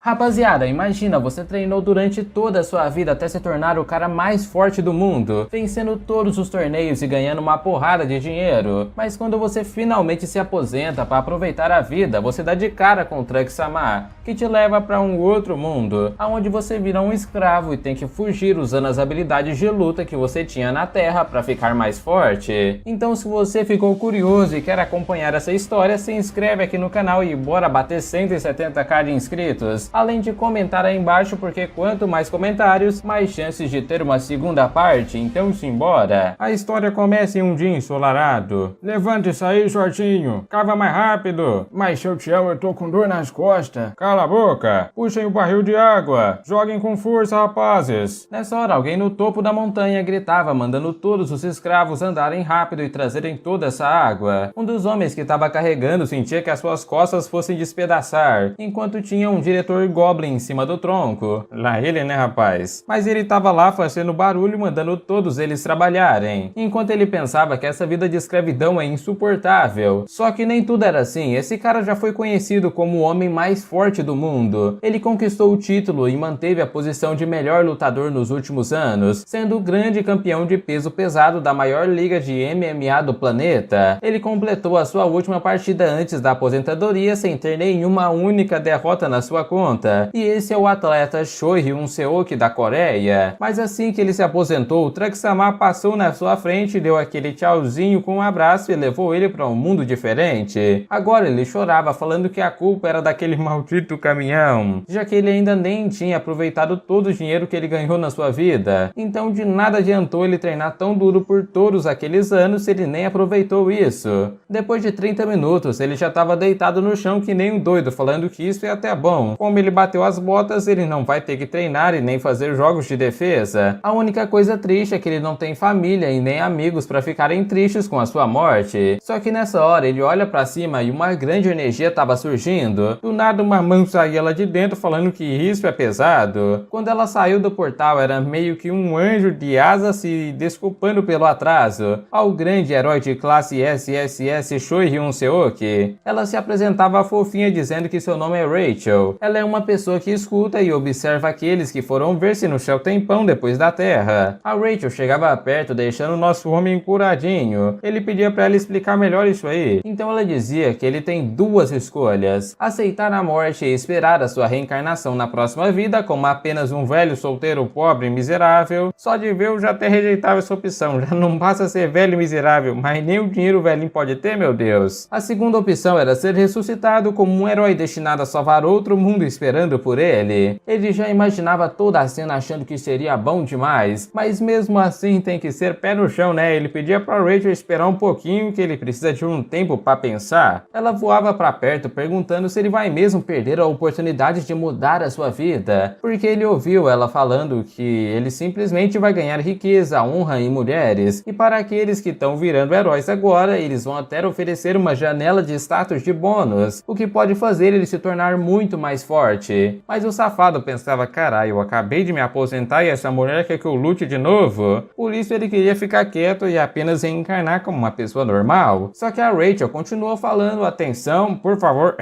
Rapaziada, imagina, você treinou durante toda a sua vida até se tornar o cara mais forte do mundo, vencendo todos os torneios e ganhando uma porrada de dinheiro. Mas quando você finalmente se aposenta para aproveitar a vida, você dá de cara com o Trunks-sama, que te leva para um outro mundo, onde você vira um escravo e tem que fugir usando as habilidades de luta que você tinha na Terra para ficar mais forte. Então se você ficou curioso e quer acompanhar essa história, se inscreve aqui no canal e bora bater 170k de inscritos. Além de comentar aí embaixo, porque quanto mais comentários, mais chances de ter uma segunda parte, então simbora. A história começa em um dia ensolarado. Levante-se aí, shortinho. Cava mais rápido. Mas seu Tião, eu tô com dor nas costas. Cala a boca. Puxem o barril de água. Joguem com força, rapazes. Nessa hora, alguém no topo da montanha gritava, mandando todos os escravos andarem rápido e trazerem toda essa água. Um dos homens que estava carregando sentia que as suas costas fossem despedaçar, enquanto tinha um diretor Goblin em cima do tronco. Lá ele, né, rapaz? Mas ele tava lá fazendo barulho, mandando todos eles trabalharem, enquanto ele pensava que essa vida de escravidão é insuportável. Só que nem tudo era assim. Esse cara já foi conhecido como o homem mais forte do mundo. Ele conquistou o título e manteve a posição de melhor lutador nos últimos anos, sendo o grande campeão de peso pesado da maior liga de MMA do planeta. Ele completou a sua última partida antes da aposentadoria sem ter nenhuma única derrota na sua conta. E esse é o atleta Choi Hyun-seok da Coreia. Mas assim que ele se aposentou, o Trunks-sama passou na sua frente, deu aquele tchauzinho com um abraço e levou ele para um mundo diferente. Agora ele chorava, falando que a culpa era daquele maldito caminhão, já que ele ainda nem tinha aproveitado todo o dinheiro que ele ganhou na sua vida. Então de nada adiantou ele treinar tão duro por todos aqueles anos se ele nem aproveitou isso. Depois de 30 minutos, ele já estava deitado no chão que nem um doido, falando que isso é até bom. Como ele bateu as botas, ele não vai ter que treinar e nem fazer jogos de defesa. A única coisa triste é que ele não tem família e nem amigos para ficarem tristes com a sua morte. Só que nessa hora ele olha para cima e uma grande energia estava surgindo. Do nada uma mão saía lá de dentro falando que isso é pesado. Quando ela saiu do portal, era meio que um anjo de asas se desculpando pelo atraso ao grande herói de classe SSS Choi Hyun-seok. Ela se apresentava fofinha dizendo que seu nome é Rachel. Ela é uma pessoa que escuta e observa aqueles que foram ver-se no céu tempão depois da Terra. A Rachel chegava perto, deixando o nosso homem curadinho. Ele pedia para ela explicar melhor isso aí. Então ela dizia que ele tem duas escolhas: aceitar a morte e esperar a sua reencarnação na próxima vida como apenas um velho solteiro pobre e miserável. Só de ver eu já até rejeitava essa opção. Já não basta ser velho e miserável, mas nem o dinheiro o velhinho pode ter, meu Deus. A segunda opção era ser ressuscitado como um herói destinado a salvar outro mundo esperando por ele. Ele já imaginava toda a cena achando que seria bom demais, mas mesmo assim tem que ser pé no chão, né? Ele pedia pra Rachel esperar um pouquinho, que ele precisa de um tempo pra pensar. Ela voava pra perto perguntando se ele vai mesmo perder a oportunidade de mudar a sua vida, porque ele ouviu ela falando que ele simplesmente vai ganhar riqueza, honra e mulheres, e para aqueles que estão virando heróis agora, eles vão até oferecer uma janela de status de bônus, o que pode fazer ele se tornar muito mais forte. Mas o safado pensava, caralho, eu acabei de me aposentar e essa mulher quer que eu lute de novo? Por isso ele queria ficar quieto e apenas reencarnar como uma pessoa normal. Só que a Rachel continuou falando, atenção, por favor,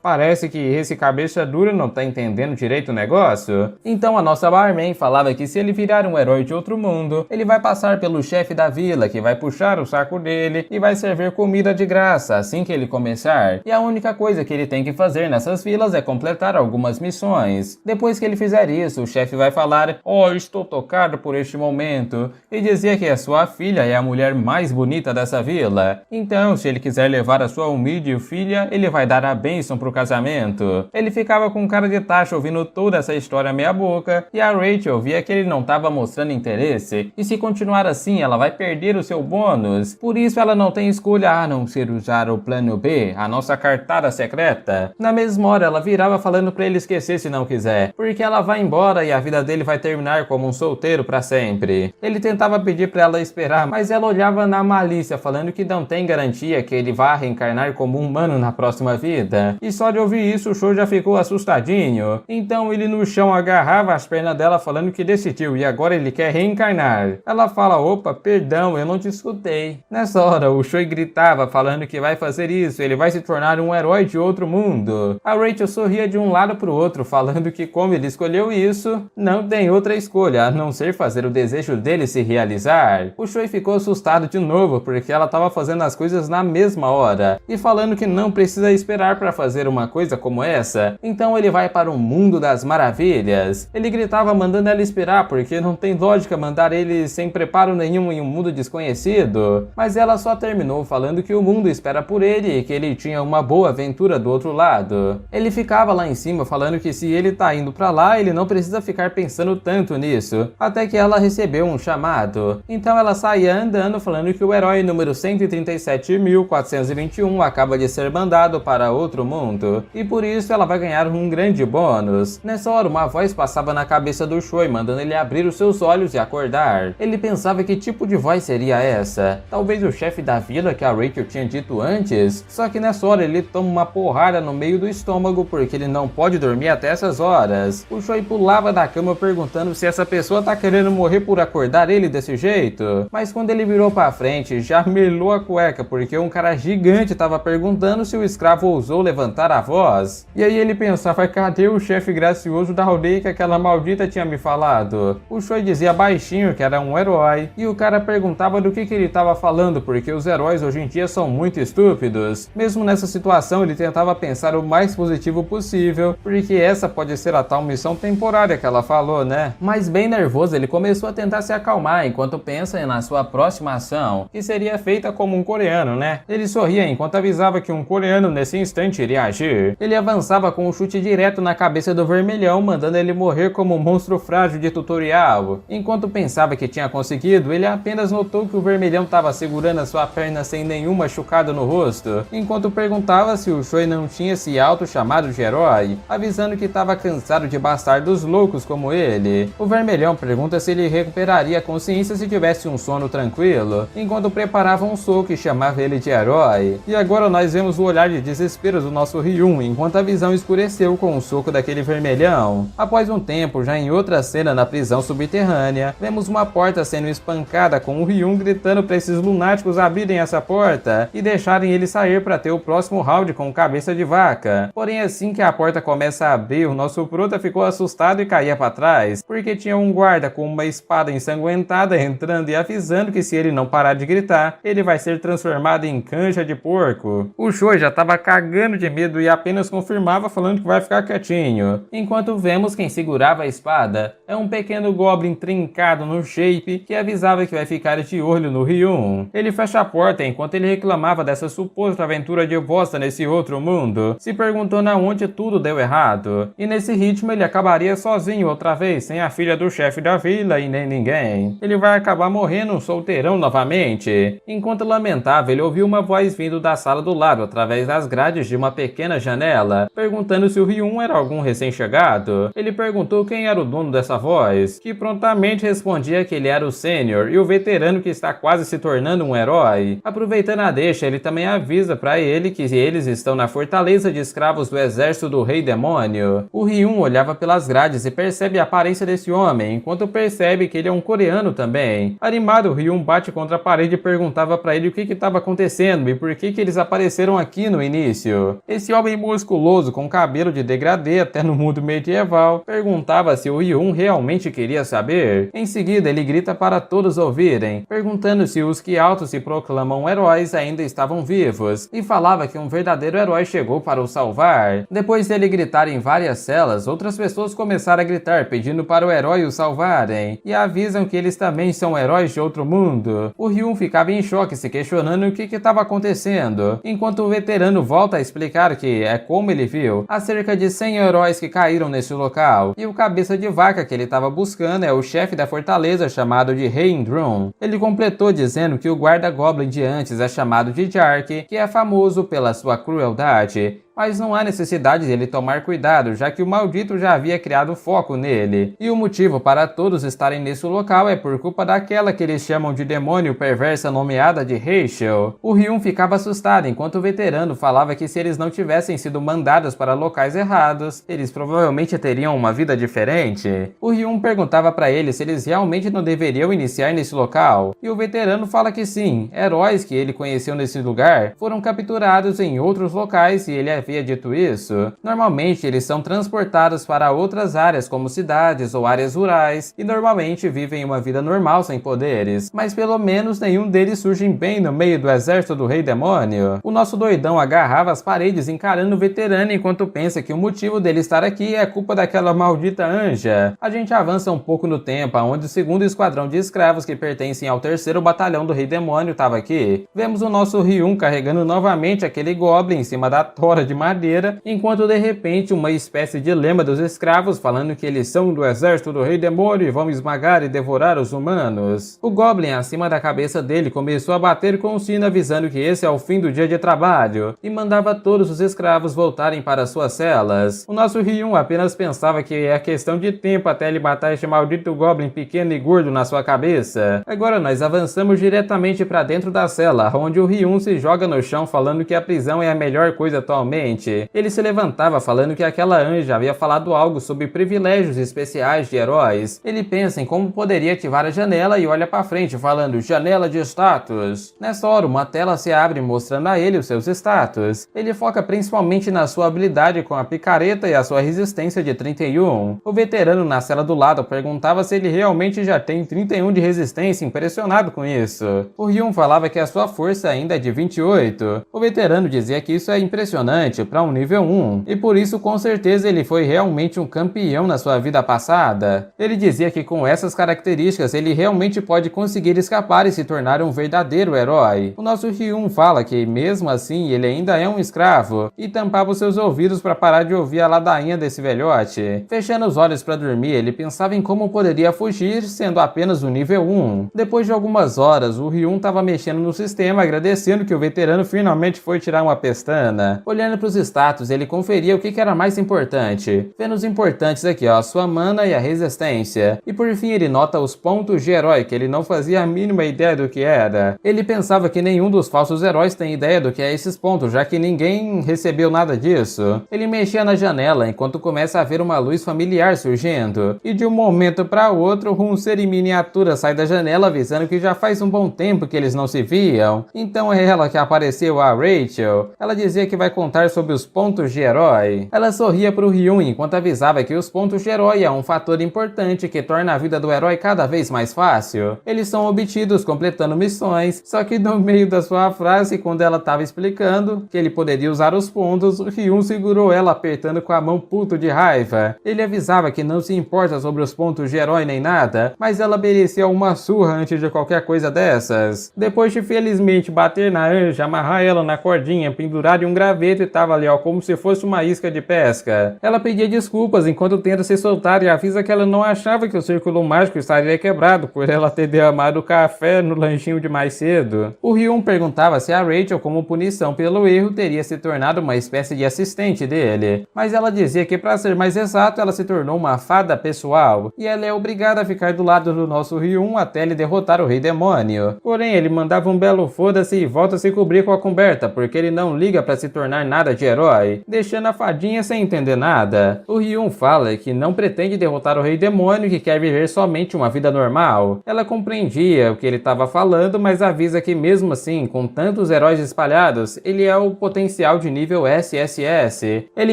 parece que esse cabeça dura não tá entendendo direito o negócio. Então a nossa barman falava que se ele virar um herói de outro mundo, ele vai passar pelo chefe da vila, que vai puxar o saco dele e vai servir comida de graça assim que ele começar. E a única coisa que ele tem que fazer nessas vilas é completar algumas missões. Depois que ele fizer isso, o chefe vai falar, estou tocado por este momento, e dizer que a sua filha é a mulher mais bonita dessa vila. Então, se ele quiser levar a sua humilde filha, ele vai dar a bênção pro casamento. Ele ficava com cara de tacho ouvindo toda essa história meia boca, e a Rachel via que ele não estava mostrando interesse, e se continuar assim, ela vai perder o seu bônus. Por isso ela não tem escolha a não ser usar o plano B, a nossa cartada secreta. Na mesma hora, ela virava falando pra ele esquecer se não quiser, porque ela vai embora e a vida dele vai terminar como um solteiro pra sempre. Ele tentava pedir pra ela esperar, mas ela olhava na malícia, falando que não tem garantia que ele vá reencarnar como um humano na próxima vida. E só de ouvir isso, o show já ficou assustadinho. Então ele no chão agarrava as pernas dela, falando que decidiu e agora ele quer reencarnar. Ela fala, opa, perdão, eu não te escutei. Nessa hora, o Choi gritava, falando que vai fazer isso, ele vai se tornar um herói de outro mundo. A Rachel sorria de um lado lado pro outro, falando que como ele escolheu isso, não tem outra escolha a não ser fazer o desejo dele se realizar. O Shui ficou assustado de novo porque ela estava fazendo as coisas na mesma hora e falando que não precisa esperar para fazer uma coisa como essa, então ele vai para o mundo das maravilhas. Ele gritava mandando ela esperar porque não tem lógica mandar ele sem preparo nenhum em um mundo desconhecido, mas ela só terminou falando que o mundo espera por ele e que ele tinha uma boa aventura do outro lado. Ele ficava lá em cima falando que se ele tá indo pra lá, ele não precisa ficar pensando tanto nisso, até que ela recebeu um chamado. Então ela saía andando falando que o herói número 137.421 acaba de ser mandado para outro mundo, e por isso ela vai ganhar um grande bônus. Nessa hora uma voz passava na cabeça do Shui, mandando ele abrir os seus olhos e acordar. Ele pensava que tipo de voz seria essa? Talvez o chefe da vila que a Rachel tinha dito antes? Só que nessa hora ele toma uma porrada no meio do estômago porque ele não pode dormir até essas horas. O Shui pulava da cama perguntando se essa pessoa tá querendo morrer por acordar ele desse jeito. Mas quando ele virou pra frente, já melou a cueca porque um cara gigante tava perguntando se o escravo ousou levantar a voz. E aí ele pensava, cadê o chefe gracioso da aldeia que aquela maldita tinha me falado? O Shui dizia baixinho que era um herói e o cara perguntava do que ele tava falando porque os heróis hoje em dia são muito estúpidos. Mesmo nessa situação ele tentava pensar o mais positivo possível, porque essa pode ser a tal missão temporária que ela falou, né? Mas bem nervoso ele começou a tentar se acalmar enquanto pensa na sua próxima ação, que seria feita como um coreano, né? Ele sorria enquanto avisava que um coreano nesse instante iria agir. Ele avançava com um chute direto na cabeça do vermelhão, mandando ele morrer como um monstro frágil de tutorial. Enquanto pensava que tinha conseguido, ele apenas notou que o vermelhão estava segurando a sua perna sem nenhum machucado no rosto, enquanto perguntava se o Shui não tinha se auto-chamado de herói, avisando que estava cansado de bastardos loucos como ele. O vermelhão pergunta se ele recuperaria a consciência se tivesse um sono tranquilo, enquanto preparava um soco e chamava ele de herói. E agora nós vemos o olhar de desespero do nosso Ryun, enquanto a visão escureceu com o soco daquele vermelhão. Após um tempo, já em outra cena na prisão subterrânea, vemos uma porta sendo espancada com o Ryun gritando para esses lunáticos abrirem essa porta e deixarem ele sair para ter o próximo round com cabeça de vaca. Porém, assim que a porta começa a abrir, o nosso prota ficou assustado e caía para trás, porque tinha um guarda com uma espada ensanguentada entrando e avisando que se ele não parar de gritar, ele vai ser transformado em canja de porco. O Shui já estava cagando de medo e apenas confirmava falando que vai ficar quietinho. Enquanto vemos quem segurava a espada é um pequeno goblin trincado no shape que avisava que vai ficar de olho no Ryun. Ele fecha a porta enquanto ele reclamava dessa suposta aventura de bosta nesse outro mundo, se perguntando aonde tudo deu errado. E nesse ritmo ele acabaria sozinho outra vez, sem a filha do chefe da vila e nem ninguém. Ele vai acabar morrendo solteirão novamente. Enquanto lamentava, ele ouviu uma voz vindo da sala do lado através das grades de uma pequena janela, perguntando se o Ryun era algum recém-chegado. Ele perguntou quem era o dono dessa voz, que prontamente respondia que ele era o sênior e o veterano que está quase se tornando um herói. Aproveitando a deixa, ele também avisa para ele que eles estão na fortaleza de escravos do exército do Rei Demônio. O Ryun olhava pelas grades e percebe a aparência desse homem, enquanto percebe que ele é um coreano também. Animado, o Ryun bate contra a parede e perguntava para ele o que estava acontecendo e por que eles apareceram aqui no início. Esse homem musculoso com cabelo de degradê até no mundo medieval perguntava se o Ryun realmente queria saber. Em seguida, ele grita para todos ouvirem, perguntando se os que auto se proclamam heróis ainda estavam vivos, e falava que um verdadeiro herói chegou para o salvar. Depois dele gritar em várias celas, outras pessoas começaram a gritar pedindo para o herói o salvarem, e avisam que eles também são heróis de outro mundo. O Ryun ficava em choque, se questionando o que estava acontecendo, enquanto o veterano volta a explicar que é como ele viu, há cerca de 100 heróis que caíram nesse local, e o cabeça de vaca que ele estava buscando é o chefe da fortaleza chamado de Rei Indrum. Ele completou dizendo que o guarda-goblin de antes é chamado de Jark, que é famoso pela sua crueldade, mas não há necessidade de ele tomar cuidado, já que o maldito já havia criado foco nele. E o motivo para todos estarem nesse local é por culpa daquela que eles chamam de demônio perversa nomeada de Rachel. O Ryun ficava assustado, enquanto o veterano falava que se eles não tivessem sido mandados para locais errados, eles provavelmente teriam uma vida diferente. O Ryun perguntava para ele se eles realmente não deveriam iniciar nesse local, e o veterano fala que sim, heróis que ele conheceu nesse lugar foram capturados em outros locais e ele havia dito isso. Normalmente eles são transportados para outras áreas como cidades ou áreas rurais e normalmente vivem uma vida normal sem poderes, mas pelo menos nenhum deles surge bem no meio do exército do Rei Demônio. O nosso doidão agarrava as paredes encarando o veterano enquanto pensa que o motivo dele estar aqui é culpa daquela maldita anja. A gente avança um pouco no tempo, onde o segundo esquadrão de escravos que pertencem ao terceiro batalhão do Rei Demônio estava aqui. Vemos o nosso Ryun carregando novamente aquele Goblin em cima da tora de madeira, enquanto de repente uma espécie de lema dos escravos falando que eles são do exército do Rei Demônio e vão esmagar e devorar os humanos. O Goblin acima da cabeça dele começou a bater com o sino avisando que esse é o fim do dia de trabalho e mandava todos os escravos voltarem para suas celas. O nosso Ryun apenas pensava que é questão de tempo até ele matar este maldito Goblin pequeno e gordo na sua cabeça. Agora nós avançamos diretamente para dentro da cela, onde o Ryun se joga no chão falando que a prisão é a melhor coisa atualmente. Ele se levantava falando que aquela anja havia falado algo sobre privilégios especiais de heróis. Ele pensa em como poderia ativar a janela e olha para frente falando janela de status. Nessa hora uma tela se abre mostrando a ele os seus status. Ele foca principalmente na sua habilidade com a picareta e a sua resistência de 31. O veterano na cela do lado perguntava se ele realmente já tem 31 de resistência, impressionado com isso. O Ryun falava que a sua força ainda é de 28. O veterano dizia que isso é impressionante para um nível 1, e por isso com certeza ele foi realmente um campeão na sua vida passada. Ele dizia que com essas características ele realmente pode conseguir escapar e se tornar um verdadeiro herói. O nosso Ryun fala que mesmo assim ele ainda é um escravo e tampava os seus ouvidos para parar de ouvir a ladainha desse velhote. Fechando os olhos para dormir, ele pensava em como poderia fugir sendo apenas o nível 1. Depois de algumas horas, o Ryun estava mexendo no sistema, agradecendo que o veterano finalmente foi tirar uma pestana. Olhando para os status, ele conferia o que era mais importante. Vendo os importantes aqui, ó, a sua mana e a resistência. E por fim ele nota os pontos de herói, que ele não fazia a mínima ideia do que era. Ele pensava que nenhum dos falsos heróis tem ideia do que é esses pontos, já que ninguém recebeu nada disso. Ele mexia na janela enquanto começa a ver uma luz familiar surgindo. E de um momento para outro, um ser em miniatura sai da janela avisando que já faz um bom tempo que eles não se viam. Então é ela que apareceu, a Rachel. Ela dizia que vai contar sobre os pontos de herói. Ela sorria pro Ryun enquanto avisava que os pontos de herói é um fator importante que torna a vida do herói cada vez mais fácil. Eles são obtidos completando missões, só que no meio da sua frase, quando ela estava explicando que ele poderia usar os pontos, o Ryun segurou ela apertando com a mão puto de raiva. Ele avisava que não se importa sobre os pontos de herói nem nada, mas ela merecia uma surra antes de qualquer coisa dessas. Depois de felizmente bater na anja, amarrar ela na cordinha, pendurar em um graveto e tava ali ó, como se fosse uma isca de pesca. Ela pedia desculpas enquanto tenta se soltar e avisa que ela não achava que o círculo mágico estaria quebrado por ela ter derramado café no lanchinho de mais cedo. O Ryun perguntava se a Rachel, como punição pelo erro, teria se tornado uma espécie de assistente dele, mas ela dizia que para ser mais exato, ela se tornou uma fada pessoal, e ela é obrigada a ficar do lado do nosso Ryun até ele derrotar o Rei Demônio. Porém, ele mandava um belo foda-se e volta a se cobrir com a coberta, porque ele não liga para se tornar nada de herói, deixando a fadinha sem entender nada. O Ryun fala que não pretende derrotar o Rei Demônio e que quer viver somente uma vida normal. Ela compreendia o que ele estava falando, mas avisa que mesmo assim, com tantos heróis espalhados, ele é o potencial de nível SSS. Ele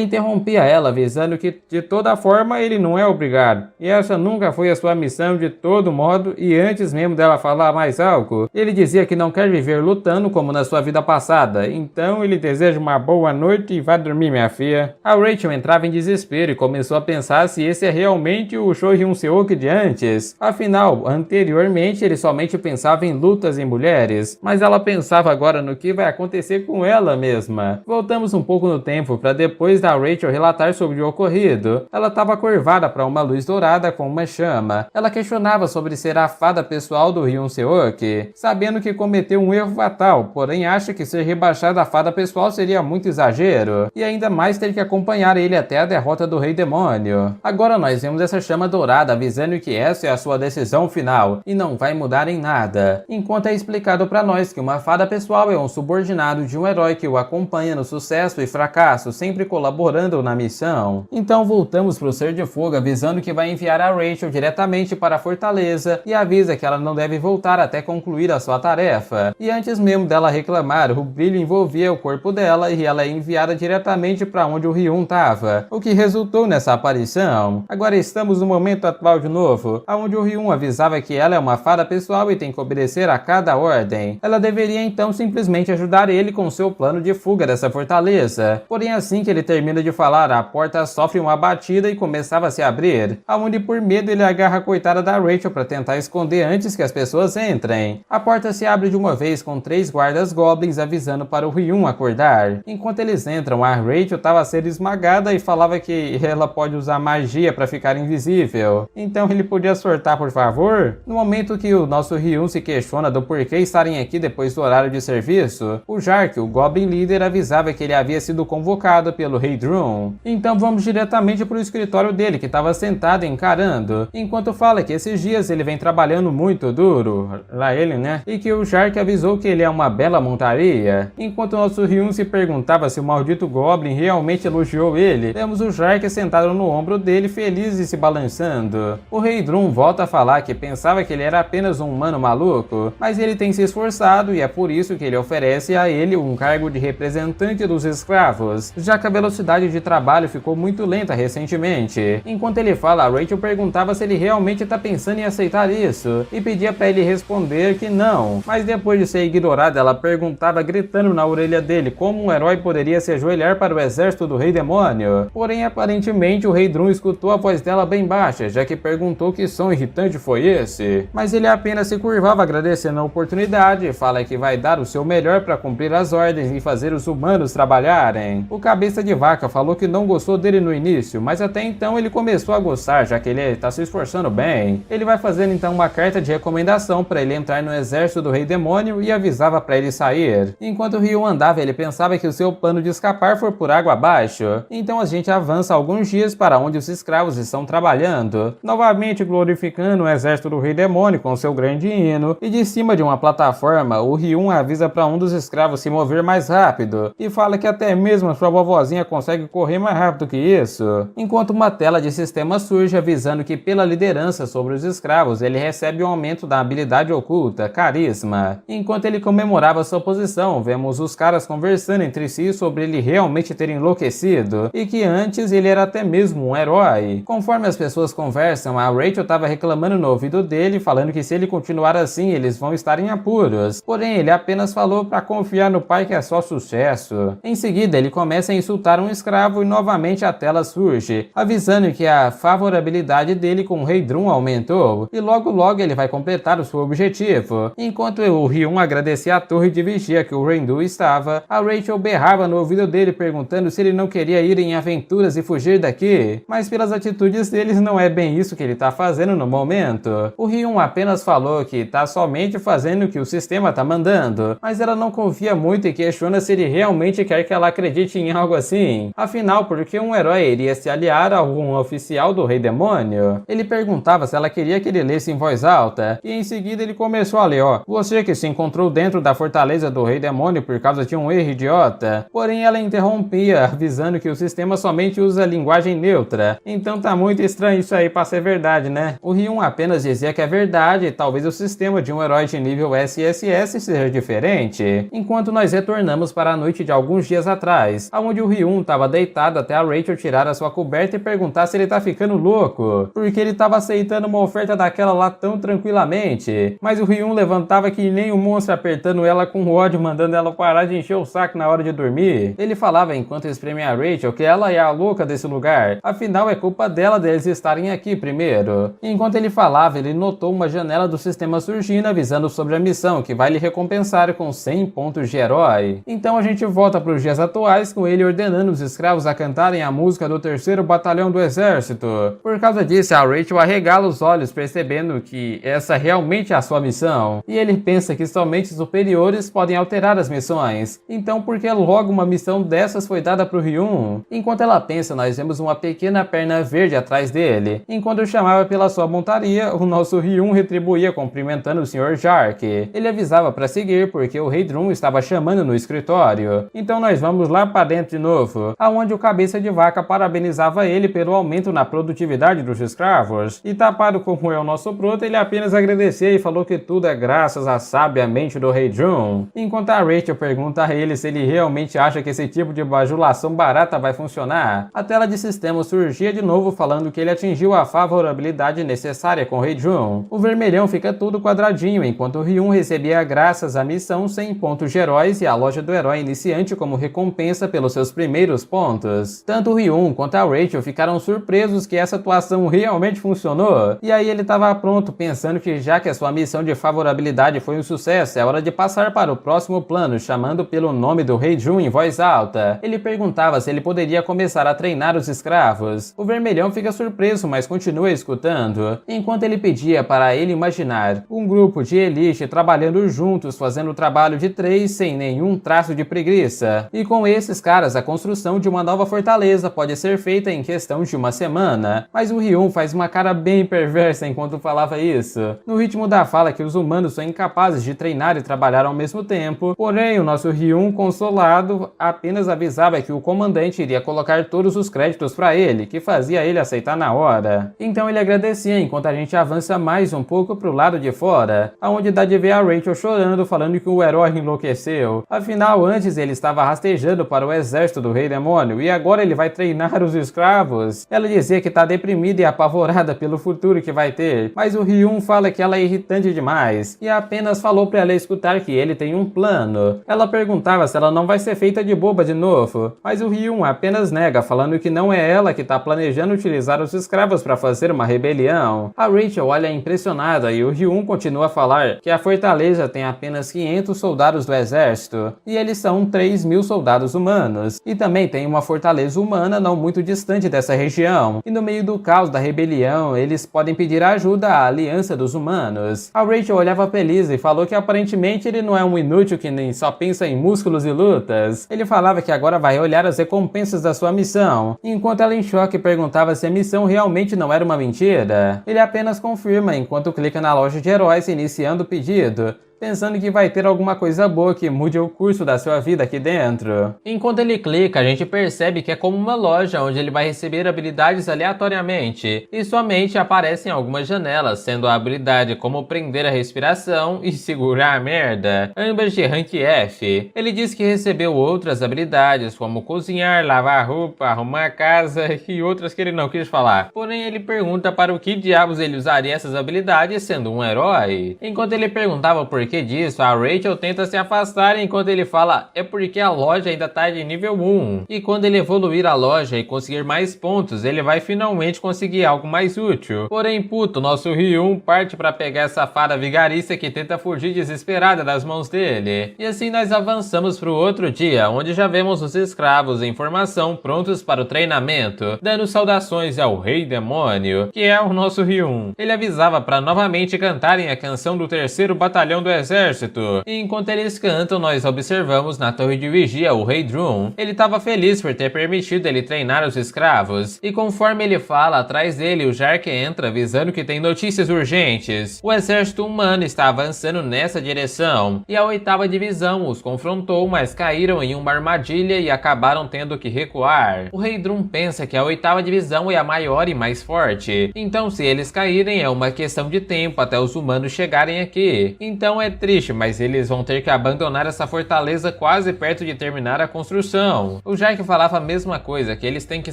interrompia ela, avisando que de toda forma ele não é obrigado, e essa nunca foi a sua missão de todo modo, e antes mesmo dela falar mais algo, ele dizia que não quer viver lutando como na sua vida passada, então ele deseja uma boa noite e vá dormir, minha filha. A Rachel entrava em desespero e começou a pensar se esse é realmente o Choi Hyun-seok de antes. Afinal, anteriormente ele somente pensava em lutas em mulheres, mas ela pensava agora no que vai acontecer com ela mesma. Voltamos um pouco no tempo para depois da Rachel relatar sobre o ocorrido. Ela estava curvada para uma luz dourada com uma chama. Ela questionava sobre ser a fada pessoal do Hyun-seok, sabendo que cometeu um erro fatal, porém acha que ser rebaixada a fada pessoal seria muito exagero, e ainda mais ter que acompanhar ele até a derrota do Rei Demônio. Agora nós vemos essa chama dourada avisando que essa é a sua decisão final e não vai mudar em nada, enquanto é explicado para nós que uma fada pessoal é um subordinado de um herói que o acompanha no sucesso e fracasso, sempre colaborando na missão. Então voltamos pro Ser de Fogo avisando que vai enviar a Rachel diretamente para a fortaleza e avisa que ela não deve voltar até concluir a sua tarefa. E antes mesmo dela reclamar, o brilho envolvia o corpo dela e ela é enviada diretamente para onde o Ryun estava, o que resultou nessa aparição. Agora estamos no momento atual de novo, onde o Ryun avisava que ela é uma fada pessoal e tem que obedecer a cada ordem. Ela deveria então simplesmente ajudar ele com seu plano de fuga dessa fortaleza. Porém, assim que ele termina de falar, a porta sofre uma batida e começava a se abrir, onde por medo ele agarra a coitada da Rachel para tentar esconder antes que as pessoas entrem. A porta se abre de uma vez com 3 guardas goblins avisando para o Ryun acordar. Enquanto eles entram, a Rachel estava sendo esmagada e falava que ela pode usar magia para ficar invisível. Então ele podia sortar, por favor? No momento que o nosso Ryun se questiona do porquê estarem aqui depois do horário de serviço, o Jark, o Goblin Líder, avisava que ele havia sido convocado pelo Rei Drum. Então vamos diretamente para o escritório dele, que estava sentado encarando, enquanto fala que esses dias ele vem trabalhando muito duro, lá ele, né? E que o Jark avisou que ele é uma bela montaria. Enquanto o nosso Ryun se perguntava se o maldito Goblin realmente elogiou ele, vemos o Jark sentado no ombro dele, feliz e se balançando. O Rei Drum volta a falar que pensava que ele era apenas um humano maluco, mas ele tem se esforçado e é por isso que ele oferece a ele um cargo de representante dos escravos, já que a velocidade de trabalho ficou muito lenta recentemente. Enquanto ele fala, a Rachel perguntava se ele realmente está pensando em aceitar isso, e pedia para ele responder que não, mas depois de ser ignorada, ela perguntava gritando na orelha dele como um herói poderia se ajoelhar para o exército do Rei Demônio. Porém, aparentemente, o Rei Drum escutou a voz dela bem baixa, já que perguntou que som irritante foi esse. Mas ele apenas se curvava agradecendo a oportunidade e fala que vai dar o seu melhor para cumprir as ordens e fazer os humanos trabalharem. O Cabeça de Vaca falou que não gostou dele no início, mas até então ele começou a gostar, já que ele está se esforçando bem. Ele vai fazendo então uma carta de recomendação para ele entrar no exército do Rei Demônio e avisava para ele sair. Enquanto o Ryun andava, ele pensava que o seu plano de escapar foi por água abaixo. Então a gente avança alguns dias para onde os escravos estão trabalhando, novamente glorificando o exército do Rei Demônio com seu grande hino, e de cima de uma plataforma, o Ryun avisa para um dos escravos se mover mais rápido, e fala que até mesmo a sua vovozinha consegue correr mais rápido que isso. Enquanto uma tela de sistema surge avisando que pela liderança sobre os escravos, ele recebe um aumento da habilidade oculta, carisma. Enquanto ele comemorava sua posição, vemos os caras conversando entre si sobre ele realmente ter enlouquecido, e que antes ele era até mesmo um herói. Conforme as pessoas conversam, a Rachel estava reclamando no ouvido dele, falando que se ele continuar assim, eles vão estar em apuros. Porém, ele apenas falou para confiar no pai que é só sucesso. Em seguida, ele começa a insultar um escravo e novamente a tela surge, avisando que a favorabilidade dele com o Rei Drum aumentou, e logo ele vai completar o seu objetivo. Enquanto o Ryun agradecia a torre de vigia que o Rendu estava, a Rachel berrava no ouvido dele perguntando se ele não queria ir em aventuras e fugir daqui, mas pelas atitudes deles não é bem isso que ele tá fazendo no momento. O Ryun apenas falou que tá somente fazendo o que o sistema tá mandando, mas ela não confia muito e questiona se ele realmente quer que ela acredite em algo assim. Afinal, por que um herói iria se aliar a algum oficial do Rei Demônio? Ele perguntava se ela queria que ele lesse em voz alta, e em seguida ele começou a ler, você que se encontrou dentro da fortaleza do Rei Demônio por causa de um erro idiota. Porém, ela interrompia, avisando que o sistema somente usa linguagem neutra. Então tá muito estranho isso aí pra ser verdade, né? O Ryun apenas dizia que é verdade, e talvez o sistema de um herói de nível SSS seja diferente. Enquanto nós retornamos para a noite de alguns dias atrás, onde o Ryun estava deitado até a Rachel tirar a sua coberta e perguntar se ele tá ficando louco, porque ele estava aceitando uma oferta daquela lá tão tranquilamente. Mas o Ryun levantava que nem um monstro, apertando ela com ódio, mandando ela parar de encher o saco na hora de dormir. Ele falava enquanto espremia a Rachel que ela é a louca desse lugar, afinal é culpa dela deles estarem aqui primeiro. Enquanto ele falava, ele notou uma janela do sistema surgindo, avisando sobre a missão, que vai lhe recompensar com 100 pontos de herói. Então a gente volta para os dias atuais, com ele ordenando os escravos a cantarem a música do 3º Batalhão do Exército. Por causa disso, a Rachel arregala os olhos, percebendo que essa realmente é a sua missão, e ele pensa que somente superiores podem alterar as missões. Então por que logo uma missão dessas foi dada para o Ryun? Enquanto ela pensa, nós vemos uma pequena perna verde atrás dele. Enquanto chamava pela sua montaria, o nosso Ryun retribuía cumprimentando o Sr. Jark. Ele avisava para seguir porque o Rei Drum estava chamando no escritório. Então nós vamos lá para dentro de novo, aonde o Cabeça de Vaca parabenizava ele pelo aumento na produtividade dos escravos. E tapado como é o nosso proto, ele apenas agradecia e falou que tudo é graças à sábia mente do Rei Drum. Enquanto a Rachel pergunta a ele se ele realmente acha acha que esse tipo de bajulação barata vai funcionar? A tela de sistema surgia de novo falando que ele atingiu a favorabilidade necessária com Heidrun. O vermelhão fica todo quadradinho, enquanto o Ryun recebia graças à missão 100 pontos de heróis e a loja do herói iniciante como recompensa pelos seus primeiros pontos. Tanto o Ryun quanto a Rachel ficaram surpresos que essa atuação realmente funcionou, e aí ele estava pronto, pensando que já que a sua missão de favorabilidade foi um sucesso, é hora de passar para o próximo plano, chamando pelo nome do Heidrun em voz alta. Ele perguntava se ele poderia começar a treinar os escravos. O vermelhão fica surpreso, mas continua escutando, enquanto ele pedia para ele imaginar um grupo de elite trabalhando juntos, fazendo o trabalho de 3 sem nenhum traço de preguiça. E com esses caras, a construção de uma nova fortaleza pode ser feita em questão de uma semana. Mas o Ryun faz uma cara bem perversa enquanto falava isso, no ritmo da fala que os humanos são incapazes de treinar e trabalhar ao mesmo tempo. Porém, o nosso Ryun, consolado, apenas avisava que o comandante iria colocar todos os créditos para ele, que fazia ele aceitar na hora. Então ele agradecia enquanto a gente avança mais um pouco pro lado de fora, aonde dá de ver a Rachel chorando, falando que o herói enlouqueceu. Afinal, antes ele estava rastejando para o exército do Rei Demônio e agora ele vai treinar os escravos. Ela dizia que tá deprimida e apavorada pelo futuro que vai ter, mas o Ryun fala que ela é irritante demais e apenas falou para ela escutar que ele tem um plano. Ela perguntava se ela não vai ser feita de boba de novo, mas o Ryun apenas nega, falando que não é ela que tá planejando utilizar os escravos para fazer uma rebelião. A Rachel olha impressionada e o Ryun continua a falar que a fortaleza tem apenas 500 soldados do exército e eles são 3.000 soldados humanos, e também tem uma fortaleza humana não muito distante dessa região, e no meio do caos da rebelião eles podem pedir ajuda à aliança dos humanos. A Rachel olhava feliz e falou que aparentemente ele não é um inútil que nem só pensa em músculos e lutas. Ele falava que agora vai olhar as recompensas da sua missão, enquanto ela em choque perguntava se a missão realmente não era uma mentira. Ele apenas confirma enquanto clica na loja de heróis iniciando o pedido, pensando que vai ter alguma coisa boa que mude o curso da sua vida aqui dentro. Enquanto ele clica, a gente percebe que é como uma loja onde ele vai receber habilidades aleatoriamente, e somente aparecem algumas janelas, sendo a habilidade como prender a respiração e segurar a merda, ambas de rank F. Ele diz que recebeu outras habilidades, como cozinhar, lavar roupa, arrumar a casa e outras que ele não quis falar. Porém, ele pergunta para o que diabos ele usaria essas habilidades sendo um herói. Enquanto ele perguntava por que disso, a Rachel tenta se afastar enquanto ele fala é porque a loja ainda tá de nível 1 e quando ele evoluir a loja e conseguir mais pontos, ele vai finalmente conseguir algo mais útil. Porém, puto, nosso Ryun parte para pegar essa fada vigarista que tenta fugir desesperada das mãos dele. E assim nós avançamos pro outro dia, onde já vemos os escravos em formação prontos para o treinamento, dando saudações ao Rei Demônio, que é o nosso Ryun. Ele avisava para novamente cantarem a canção do 3º Batalhão do Exército. E enquanto eles cantam, nós observamos na torre de vigia o Heidrun. Ele estava feliz por ter permitido ele treinar os escravos. E conforme ele fala, atrás dele o Jark entra avisando que tem notícias urgentes. O exército humano está avançando nessa direção. E a 8ª divisão os confrontou, mas caíram em uma armadilha e acabaram tendo que recuar. O Heidrun pensa que a 8ª divisão é a maior e mais forte. Então se eles caírem é uma questão de tempo até os humanos chegarem aqui. Então é triste, mas eles vão ter que abandonar essa fortaleza quase perto de terminar a construção. O Jark falava a mesma coisa, que eles têm que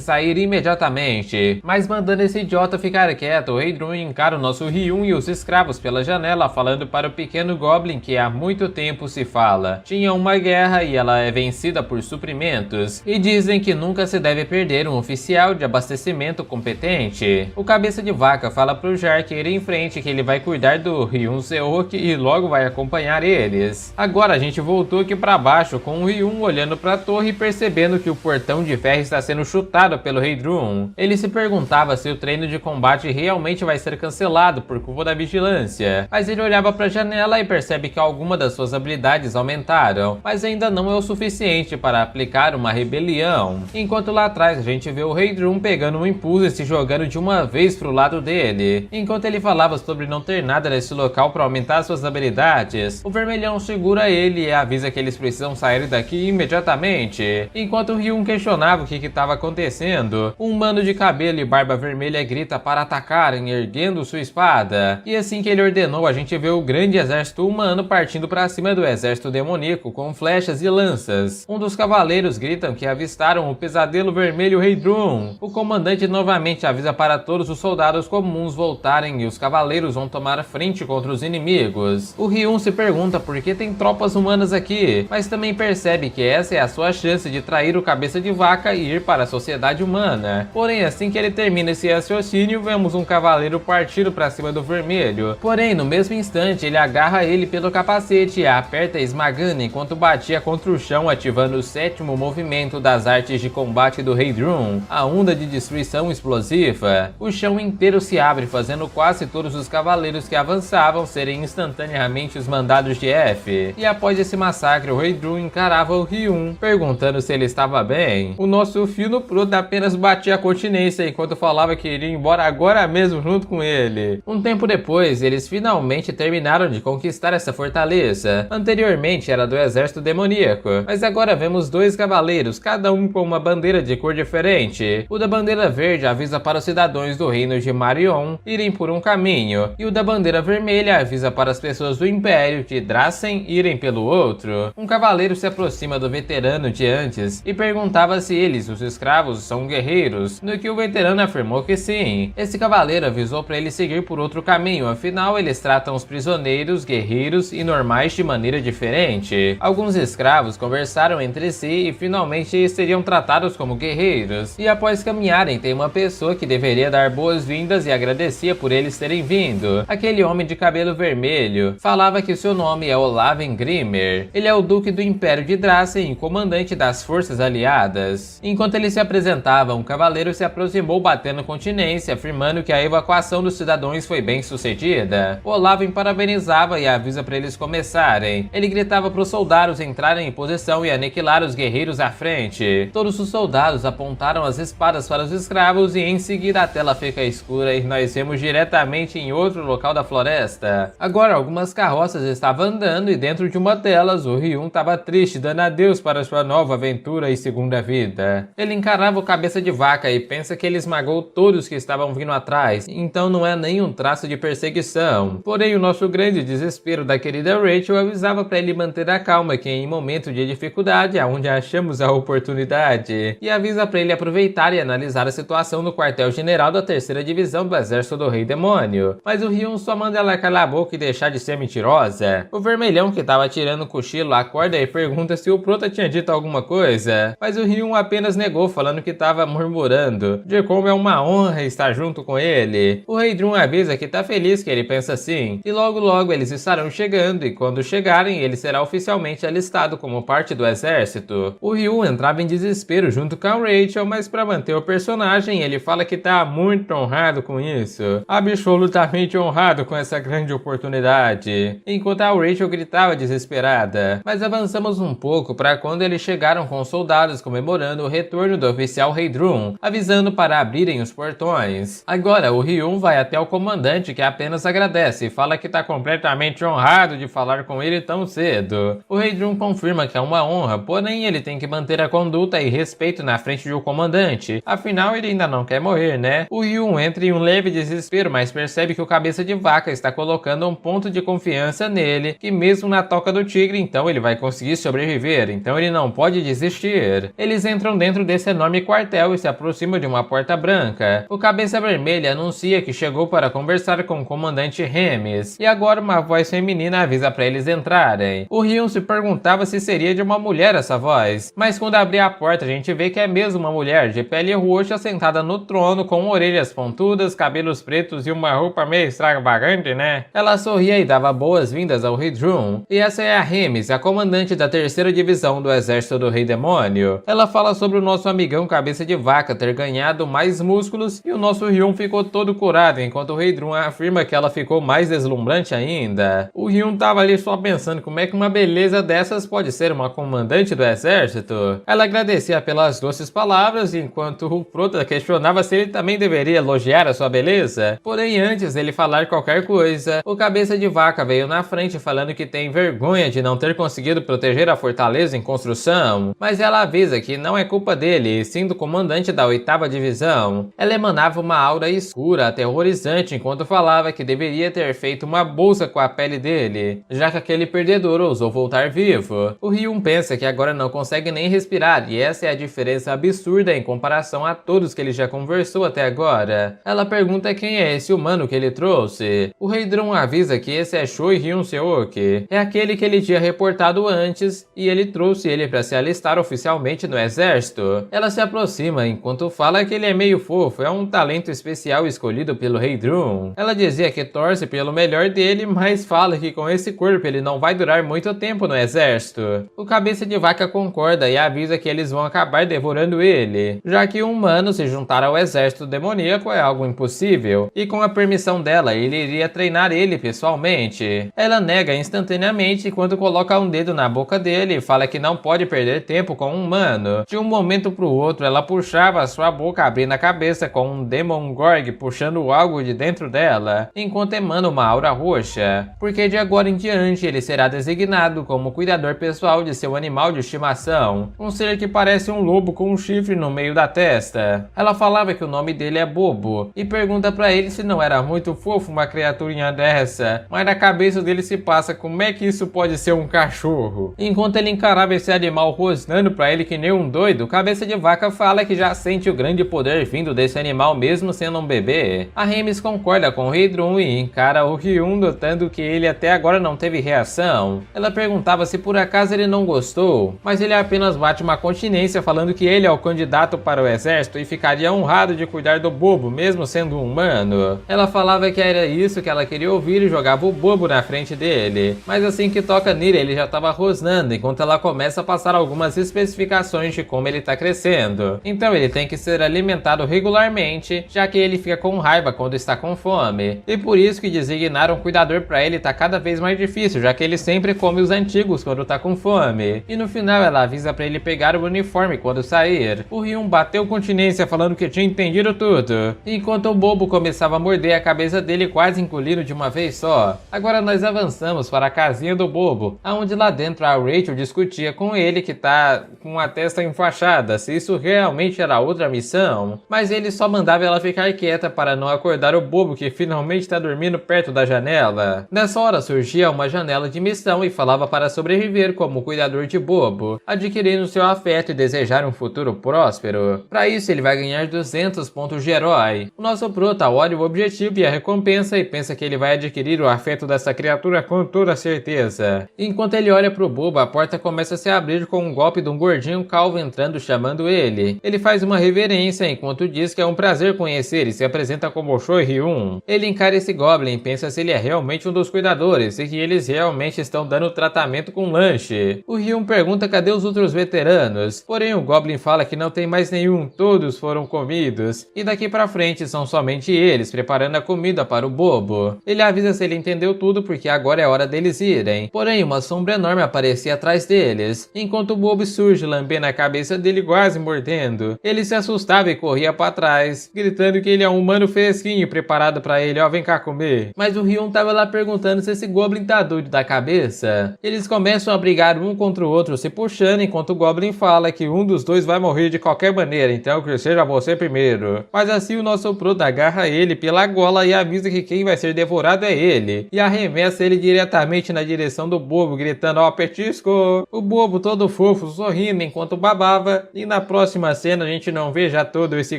sair imediatamente. Mas mandando esse idiota ficar quieto, o Heidrun encara o nosso Ryun e os escravos pela janela, falando para o pequeno Goblin que há muito tempo se fala. Tinha uma guerra e ela é vencida por suprimentos. E dizem que nunca se deve perder um oficial de abastecimento competente. O cabeça de vaca fala pro Jark ir em frente que ele vai cuidar do Ryun Seok e logo vai acompanhar eles. Agora a gente voltou aqui para baixo com o Ryun olhando para a torre e percebendo que o portão de ferro está sendo chutado pelo Heidrun. Ele se perguntava se o treino de combate realmente vai ser cancelado por culpa da vigilância, mas ele olhava para a janela e percebe que alguma das suas habilidades aumentaram, mas ainda não é o suficiente para aplicar uma rebelião. Enquanto lá atrás a gente vê o Heidrun pegando um impulso e se jogando de uma vez pro lado dele. Enquanto ele falava sobre não ter nada nesse local para aumentar suas habilidades, oportunidades. O Vermelhão segura ele e avisa que eles precisam sair daqui imediatamente. Enquanto Ryun questionava o que estava acontecendo, um mano de cabelo e barba vermelha grita para atacarem, erguendo sua espada. E assim que ele ordenou, a gente vê o grande exército humano partindo para cima do exército demoníaco com flechas e lanças. Um dos cavaleiros gritam que avistaram o pesadelo vermelho Heidrun. O comandante novamente avisa para todos os soldados comuns voltarem e os cavaleiros vão tomar frente contra os inimigos. O Ryun se pergunta por que tem tropas humanas aqui, mas também percebe que essa é a sua chance de trair o cabeça de vaca e ir para a sociedade humana. Porém, assim que ele termina esse raciocínio, vemos um cavaleiro partir para cima do vermelho. Porém, no mesmo instante, ele agarra ele pelo capacete e a aperta esmagando enquanto batia contra o chão, ativando o sétimo movimento das artes de combate do Heidrun, a onda de destruição explosiva. O chão inteiro se abre, fazendo quase todos os cavaleiros que avançavam serem instantaneamente os mandados de F. E após esse massacre, o Heidrun encarava o Ryun, perguntando se ele estava bem. O nosso fino Proto apenas batia a continência enquanto falava que iria embora agora mesmo junto com ele. Um tempo depois, eles finalmente terminaram de conquistar essa fortaleza. Anteriormente era do exército demoníaco, mas agora vemos dois cavaleiros, cada um com uma bandeira de cor diferente. O da bandeira verde avisa para os cidadãos do reino de Marion irem por um caminho, e o da bandeira vermelha avisa para as pessoas do Império de Drassen irem pelo outro. Um cavaleiro se aproxima do veterano de antes e perguntava se eles, os escravos, são guerreiros, no que o veterano afirmou que sim. Esse cavaleiro avisou para ele seguir por outro caminho, afinal eles tratam os prisioneiros, guerreiros e normais de maneira diferente. Alguns escravos conversaram entre si e finalmente seriam tratados como guerreiros, e após caminharem tem uma pessoa que deveria dar boas-vindas e agradecia por eles terem vindo. Aquele homem de cabelo vermelho falava que seu nome é Olaven Grimmer. Ele é o duque do Império de Drassen e comandante das forças aliadas. Enquanto ele se apresentava, um cavaleiro se aproximou batendo continência, afirmando que a evacuação dos cidadãos foi bem sucedida. Olaven parabenizava e avisa para eles começarem. Ele gritava para os soldados entrarem em posição e aniquilar os guerreiros à frente. Todos os soldados apontaram as espadas para os escravos e em seguida a tela fica escura e nós vemos diretamente em outro local da floresta. Agora algumas carroças estavam andando e dentro de uma delas o Ryun estava triste, dando adeus para sua nova aventura e segunda vida. Ele encarava o cabeça de vaca e pensa que ele esmagou todos que estavam vindo atrás, então não é nenhum traço de perseguição. Porém, o nosso grande desespero da querida Rachel avisava para ele manter a calma, que em momento de dificuldade é onde achamos a oportunidade, e avisa para ele aproveitar e analisar a situação no quartel-general da 3ª divisão do exército do Rei Demônio. Mas o Ryun só manda ela calar a boca e deixar de ser mentirosa. O vermelhão que estava tirando o cochilo acorda e pergunta se o Prota tinha dito alguma coisa, mas o Ryun apenas negou, falando que estava murmurando de como é uma honra estar junto com ele. O Heidrun avisa que tá feliz que ele pensa assim, e logo logo eles estarão chegando, e quando chegarem ele será oficialmente alistado como parte do exército. O Ryun entrava em desespero junto com a Rachel, mas para manter o personagem ele fala que tá muito honrado com isso, absolutamente honrado com essa grande oportunidade, enquanto a Rachel gritava desesperada. Mas avançamos um pouco para quando eles chegaram com os soldados comemorando o retorno do oficial Heidrun, avisando para abrirem os portões. Agora o Ryun vai até o comandante, que apenas agradece e fala que tá completamente honrado de falar com ele tão cedo. O Heidrun confirma que é uma honra, porém ele tem que manter a conduta e respeito na frente do comandante, afinal ele ainda não quer morrer, né? O Ryun entra em um leve desespero, mas percebe que o cabeça de vaca está colocando um ponto de confiança nele, que mesmo na toca do tigre, então ele vai conseguir sobreviver, então ele não pode desistir. Eles entram dentro desse enorme quartel e se aproximam de uma porta branca. O cabeça vermelha anuncia que chegou para conversar com o comandante Remes, e agora uma voz feminina avisa para eles entrarem. O Ryun se perguntava se seria de uma mulher essa voz, mas quando abrir a porta a gente vê que é mesmo uma mulher de pele roxa sentada no trono com orelhas pontudas, cabelos pretos e uma roupa meio extravagante, né? Ela sorria e dava boas-vindas ao Heidrun, e essa é a Remes, a comandante da 3ª divisão do exército do Rei Demônio. Ela fala sobre o nosso amigão cabeça de vaca ter ganhado mais músculos e o nosso Ryun ficou todo curado, enquanto o Heidrun afirma que ela ficou mais deslumbrante ainda. O Ryun tava ali só pensando como é que uma beleza dessas pode ser uma comandante do exército. Ela agradecia pelas doces palavras, enquanto o Prota questionava se ele também deveria elogiar a sua beleza. Porém, antes dele falar qualquer coisa, o cabeça de vaca veio veio na frente falando que tem vergonha de não ter conseguido proteger a fortaleza em construção, mas ela avisa que não é culpa dele, sim do comandante da 8ª divisão. Ela emanava uma aura escura, aterrorizante, enquanto falava que deveria ter feito uma bolsa com a pele dele, já que aquele perdedor ousou voltar vivo. O Ryun pensa que agora não consegue nem respirar, e essa é a diferença absurda em comparação a todos que ele já conversou até agora. Ela pergunta quem é esse humano que ele trouxe. O Rei Drum avisa que esse é Choi Hyun-seok, é aquele que ele tinha reportado antes, e ele trouxe ele para se alistar oficialmente no exército. Ela se aproxima enquanto fala que ele é meio fofo, é um talento especial escolhido pelo Rei Drum. Ela dizia que torce pelo melhor dele, mas fala que com esse corpo ele não vai durar muito tempo no exército. O cabeça de vaca concorda e avisa que eles vão acabar devorando ele, já que um humano se juntar ao exército demoníaco é algo impossível, e com a permissão dela ele iria treinar ele pessoalmente. Ela nega instantaneamente quando coloca um dedo na boca dele e fala que não pode perder tempo com um humano. De um momento pro outro ela puxava sua boca abrindo a cabeça com um Demon Gorg puxando algo de dentro dela, enquanto emana uma aura roxa, porque de agora em diante ele será designado como cuidador pessoal de seu animal de estimação, um ser que parece um lobo com um chifre no meio da testa. Ela falava que o nome dele é Bobo, e pergunta pra ele se não era muito fofo uma criaturinha dessa, mas na cabeça dele se passa como é que isso pode ser um cachorro. Enquanto ele encarava esse animal rosnando pra ele que nem um doido, cabeça de vaca fala que já sente o grande poder vindo desse animal mesmo sendo um bebê. A Remis concorda com o Rei Drum e encara o Ryun, notando que ele até agora não teve reação. Ela perguntava se por acaso ele não gostou, mas ele apenas bate uma continência falando que ele é o candidato para o exército e ficaria honrado de cuidar do Bobo mesmo sendo um humano. Ela falava que era isso que ela queria ouvir e jogava o Bobo na frente dele, mas assim que toca nele ele já estava rosnando, enquanto ela começa a passar algumas especificações de como ele está crescendo. Então ele tem que ser alimentado regularmente, já que ele fica com raiva quando está com fome, e por isso que designar um cuidador para ele tá cada vez mais difícil, já que ele sempre come os antigos quando tá com fome. E no final ela avisa para ele pegar o uniforme quando sair. O Ryun bateu continência falando que tinha entendido tudo, enquanto o Bobo começava a morder a cabeça dele, quase engolindo de uma vez só. Agora nós avançamos para a casinha do Bobo, aonde lá dentro a Rachel discutia com ele que tá com a testa enfaixada, se isso realmente era outra missão, mas ele só mandava ela ficar quieta para não acordar o Bobo, que finalmente está dormindo perto da janela. Nessa hora surgia uma janela de missão e falava para sobreviver como cuidador de Bobo, adquirindo seu afeto e desejar um futuro próspero. Para isso ele vai ganhar 200 pontos de herói. O nosso prota olha o objetivo e a recompensa e pensa que ele vai adquirir o afeto dessa criatura com toda certeza. Enquanto ele olha pro Bobo, a porta começa a se abrir com um golpe de um gordinho calvo entrando chamando ele. Ele faz uma reverência enquanto diz que é um prazer conhecer e se apresenta como Choi Hyun. Ele encara esse Goblin e pensa se ele é realmente um dos cuidadores e que eles realmente estão dando tratamento com lanche. O Ryun pergunta cadê os outros veteranos, porém o Goblin fala que não tem mais nenhum, todos foram comidos, e daqui pra frente são somente eles preparando a comida para o Bobo. Ele avisa se ele entendeu tudo porque agora é hora deles irem, porém uma sombra enorme aparecia atrás deles, enquanto o Bobo surge lambendo a cabeça dele quase mordendo. Ele se assustava e corria para trás, gritando que ele é um humano fresquinho preparado para ele, ó, vem cá comer. Mas o Ryun tava lá perguntando se esse Goblin tá doido da cabeça. Eles começam a brigar um contra o outro, se puxando, enquanto o Goblin fala que um dos dois vai morrer de qualquer maneira, então que seja você primeiro. Mas assim o nosso prota agarra ele pela gola e avisa que quem vai ser devorado é ele, e arremessa ele diretamente na direção do Bobo, gritando ó petisco. O Bobo todo fofo, sorrindo enquanto babava, e na próxima cena a gente não vê já todo esse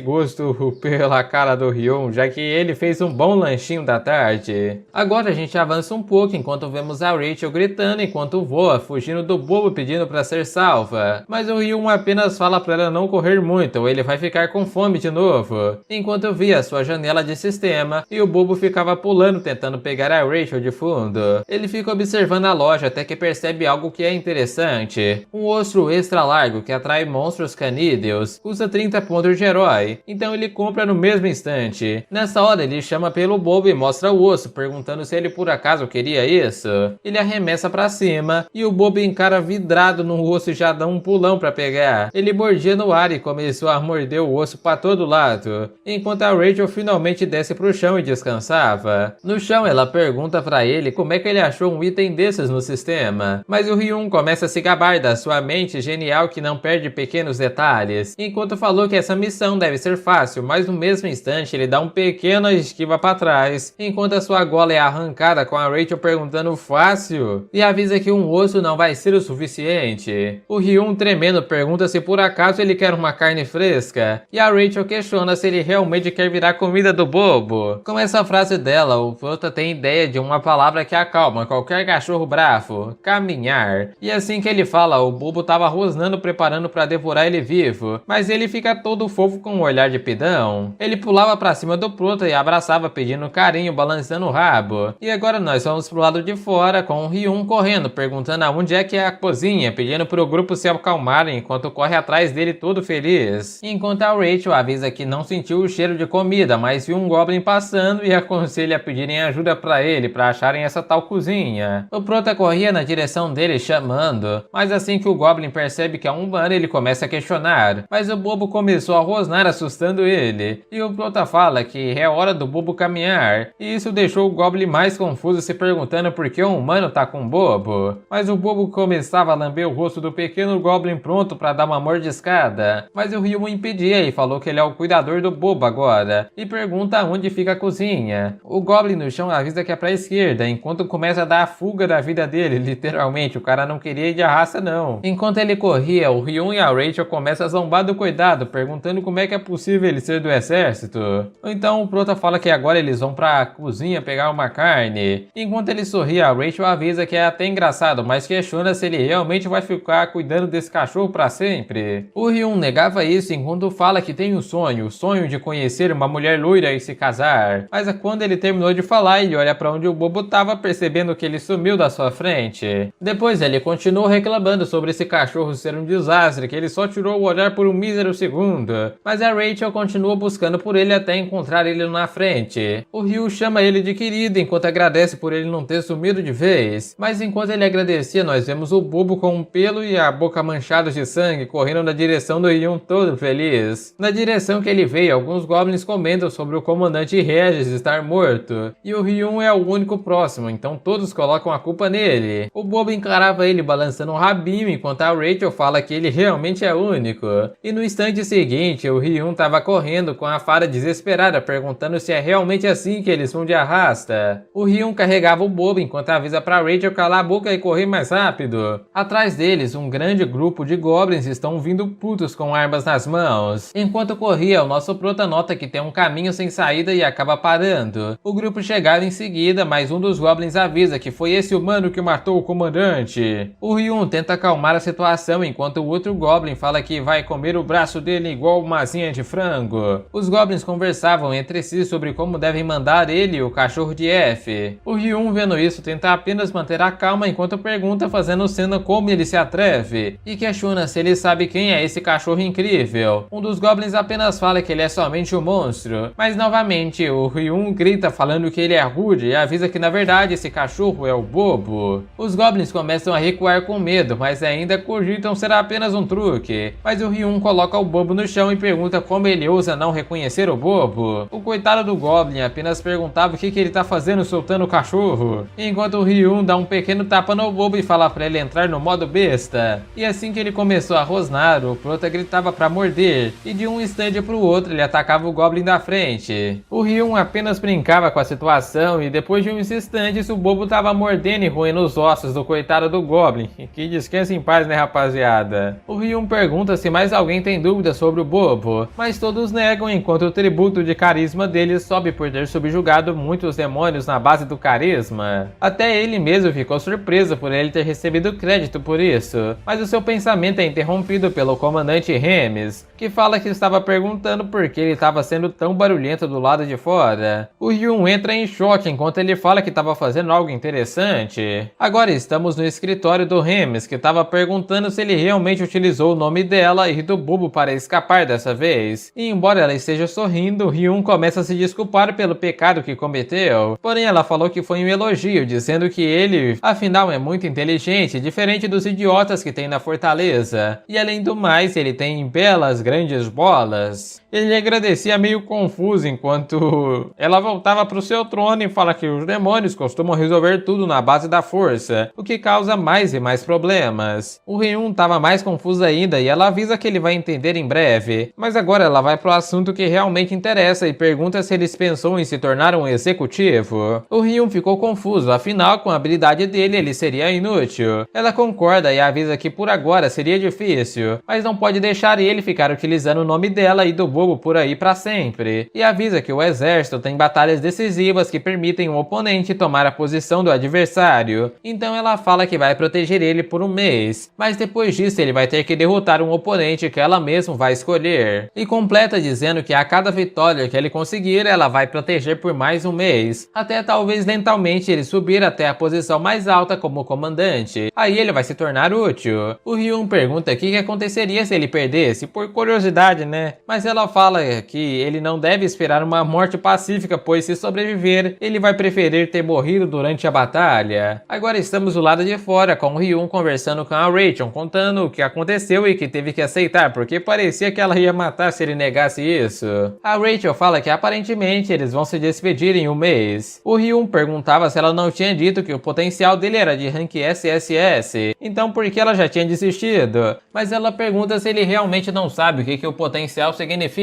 gosto pela cara do Ryun, já que ele fez um bom lanchinho da tarde. Agora a gente avança um pouco enquanto vemos a Rachel gritando enquanto voa, fugindo do Bobo pedindo para ser salva, mas o Ryun apenas fala para ela não correr muito ou ele vai ficar com fome de novo, enquanto via sua janela de sistema e o Bobo ficava pulando tentando pegar a Rachel de fundo. Ele fica observando a loja até que percebe algo que é interessante, um osso extra largo que atrai monstros canídeos, custa 30 pontos de herói, então ele compra no mesmo instante. Nessa hora ele chama pelo Bobo e mostra o osso, perguntando se ele por acaso queria isso. Ele arremessa pra cima e o Bobo encara vidrado no osso e já dá um pulão pra pegar. Ele mordia no ar e começou a morder o osso pra todo lado, enquanto a Rachel finalmente desce pro chão e descansava. No chão ela pergunta pra ele como é que ele achou um item desses no sistema. Mas o Ryun começa a se gabar da sua mente genial que não perde pequenos detalhes, enquanto falou que essa missão deve ser fácil, mas no mesmo instante ele dá um pequeno esquiva para trás, enquanto a sua gola é arrancada com a Rachel perguntando fácil, e avisa que um osso não vai ser o suficiente. O Ryun tremendo pergunta se por acaso ele quer uma carne fresca, e a Rachel questiona se ele realmente quer virar comida do bobo. Com essa frase dela, o Prota tem ideia de uma palavra que acalma qualquer cachorro bravo: caminhar. E assim que ele fala, o bobo tava rosnando preparando para devorar ele vivo, mas ele fica todo fofo com um olhar de pidão. Ele pulava pra cima do Prota e abraçava pedindo carinho, balançando o rabo. E agora nós vamos pro lado de fora com o Ryun correndo, perguntando aonde é que é a cozinha, pedindo pro grupo se acalmarem enquanto corre atrás dele todo feliz. Enquanto a Rachel avisa que não sentiu o cheiro de comida, mas viu um Goblin passando e aconselha a pedirem ajuda pra ele pra acharem essa tal cozinha. O Prota corria na direção dele chamando, mas assim que o Goblin percebe que é um humano ele começa a questionar, mas o bobo começou a rosnar assustando ele, e o Prota fala que é hora do bobo caminhar, e isso deixou o Goblin mais confuso se perguntando por que um humano tá com o bobo. Mas o bobo começava a lamber o rosto do pequeno Goblin pronto pra dar uma mordiscada, mas o Ryun impedia e falou que ele é o cuidador do bobo agora, e pergunta onde fica a cozinha. O Goblin no chão avisa que é pra esquerda, enquanto começa a dar a fuga da vida dele, literalmente, o cara não queria ir de arrasta não. Enquanto ele corria, o Ryun e a Rachel começam a zombar do cuidado, perguntando como é que é possível ele ser do exército. Então o Prota fala que agora eles vão pra cozinha pegar uma carne. Enquanto ele sorri, a Rachel avisa que é até engraçado, mas questiona se ele realmente vai ficar cuidando desse cachorro pra sempre. O Ryun negava isso enquanto fala que tem o sonho de conhecer uma mulher loira e se casar. Mas quando ele terminou de falar, ele olha pra onde o bobo tava, percebendo que ele sumiu da sua frente. Depois ele continuou reclamando sobre esse cachorro ser um desastre, que ele só tirou o olhar por um mísero segundo. Mas a Rachel continua buscando por ele até encontrar ele na frente. O Ryu chama ele de querido enquanto agradece por ele não ter sumido de vez. Mas enquanto ele agradecia, nós vemos o bobo com um pelo e a boca manchados de sangue correndo na direção do Ryun todo feliz. Na direção que ele veio, alguns goblins comentam sobre o comandante Regis estar morto, e o Ryun é o único próximo, então todos colocam a culpa nele. O bobo encarava ele balançando um rabinho enquanto a Rachel fala que ele realmente é único. E no instante seguinte, o Ryun tava correndo com a Farah desesperada, perguntando se é realmente assim que eles vão de arrasta. O Ryun carregava o bobo enquanto avisa pra Rachel calar a boca e correr mais rápido. Atrás deles, um grande grupo de goblins estão vindo putos com armas nas mãos. Enquanto corria, o nosso Prota nota que tem um caminho sem saída e acaba parando. O grupo chegava em seguida, mas um dos goblins avisa que foi esse humano que matou o comandante. O Ryun tenta acalmar a situação enquanto o outro goblin fala que vai comer o braço dele igual uma asinha de frango. Os goblins conversavam entre si sobre como devem mandar ele e o cachorro de F. O Ryun, vendo isso, tenta apenas manter a calma enquanto pergunta, fazendo cena como ele se atreve, e questiona se ele sabe quem é esse cachorro incrível. Um dos goblins apenas fala que ele é somente um monstro, mas novamente o Ryun grita falando que ele é rude e avisa que na verdade esse cachorro é o bobo. Os goblins começam a recuar com medo, mas ainda cogitam ser apenas um truque. Mas o Ryun coloca o bobo no chão e pergunta como ele ousa não reconhecer o bobo. O coitado do goblin apenas perguntava o que ele tá fazendo soltando o cachorro, enquanto o Ryun dá um pequeno tapa no bobo e fala pra ele entrar no modo besta. E assim que ele começou a rosnar, o Prota gritava pra morder, e de um instante pro outro ele atacava o goblin da frente. O Ryun apenas brincava com a situação e depois de uns instantes o bobo tava mordendo e roendo os ossos do coitado do goblin. Que descanse em paz, né, rapaziada? O Ryun pergunta se mais alguém tem dúvidas sobre o bobo, mas todos negam enquanto o tributo de carisma dele sobe por ter subjugado muitos demônios na base do carisma. Até ele mesmo ficou surpreso por ele ter recebido crédito por isso, mas o seu pensamento é interrompido pelo comandante Remes, que fala que estava perguntando por que ele estava sendo tão barulhento do lado de fora. O Ryun entra em choque enquanto ele fala que estava fazendo algo interessante. Agora estamos no escritório do Remes, que estava perguntando se ele realmente utilizou o nome dela e do bobo para escapar dessa vez. E embora ela esteja sorrindo, Ryun começa a se desculpar pelo pecado que cometeu. Porém ela falou que foi um elogio, dizendo que ele, afinal, é muito inteligente, diferente dos idiotas que tem na fortaleza. E além do mais, ele tem belas grandes bolas. Ele agradecia meio confuso enquanto ela voltava para o seu trono e fala que os demônios costumam resolver tudo na base da força, o que causa mais e mais problemas. O Ryun estava mais confuso ainda e ela avisa que ele vai entender em breve, mas agora ela vai pro assunto que realmente interessa e pergunta se eles pensam em se tornar um executivo. O Ryun ficou confuso, afinal com a habilidade dele ele seria inútil. Ela concorda e avisa que por agora seria difícil, mas não pode deixar ele ficar utilizando o nome dela e do bobo por aí para sempre, e avisa que o exército tem batalhas decisivas que permitem o oponente tomar a posição do adversário, então ela fala que vai proteger ele por um mês, mas depois disso ele vai ter que derrotar um oponente que ela mesma vai escolher, e completa dizendo que a cada vitória que ele conseguir ela vai proteger por mais um mês, até talvez lentamente ele subir até a posição mais alta como comandante, aí ele vai se tornar útil. O Ryun pergunta o que aconteceria se ele perdesse, por curiosidade, né? Mas ela fala que ele não deve esperar uma morte pacífica, pois se sobreviver, ele vai preferir ter morrido durante a batalha. Agora estamos do lado de fora, com o Ryun conversando com a Rachel, contando o que aconteceu e que teve que aceitar, porque parecia que ela ia matar se ele negasse isso. A Rachel fala que aparentemente eles vão se despedir em um mês. O Ryun perguntava se ela não tinha dito que o potencial dele era de rank SSS, então por que ela já tinha desistido? Mas ela pergunta se ele realmente não sabe o que o potencial significa,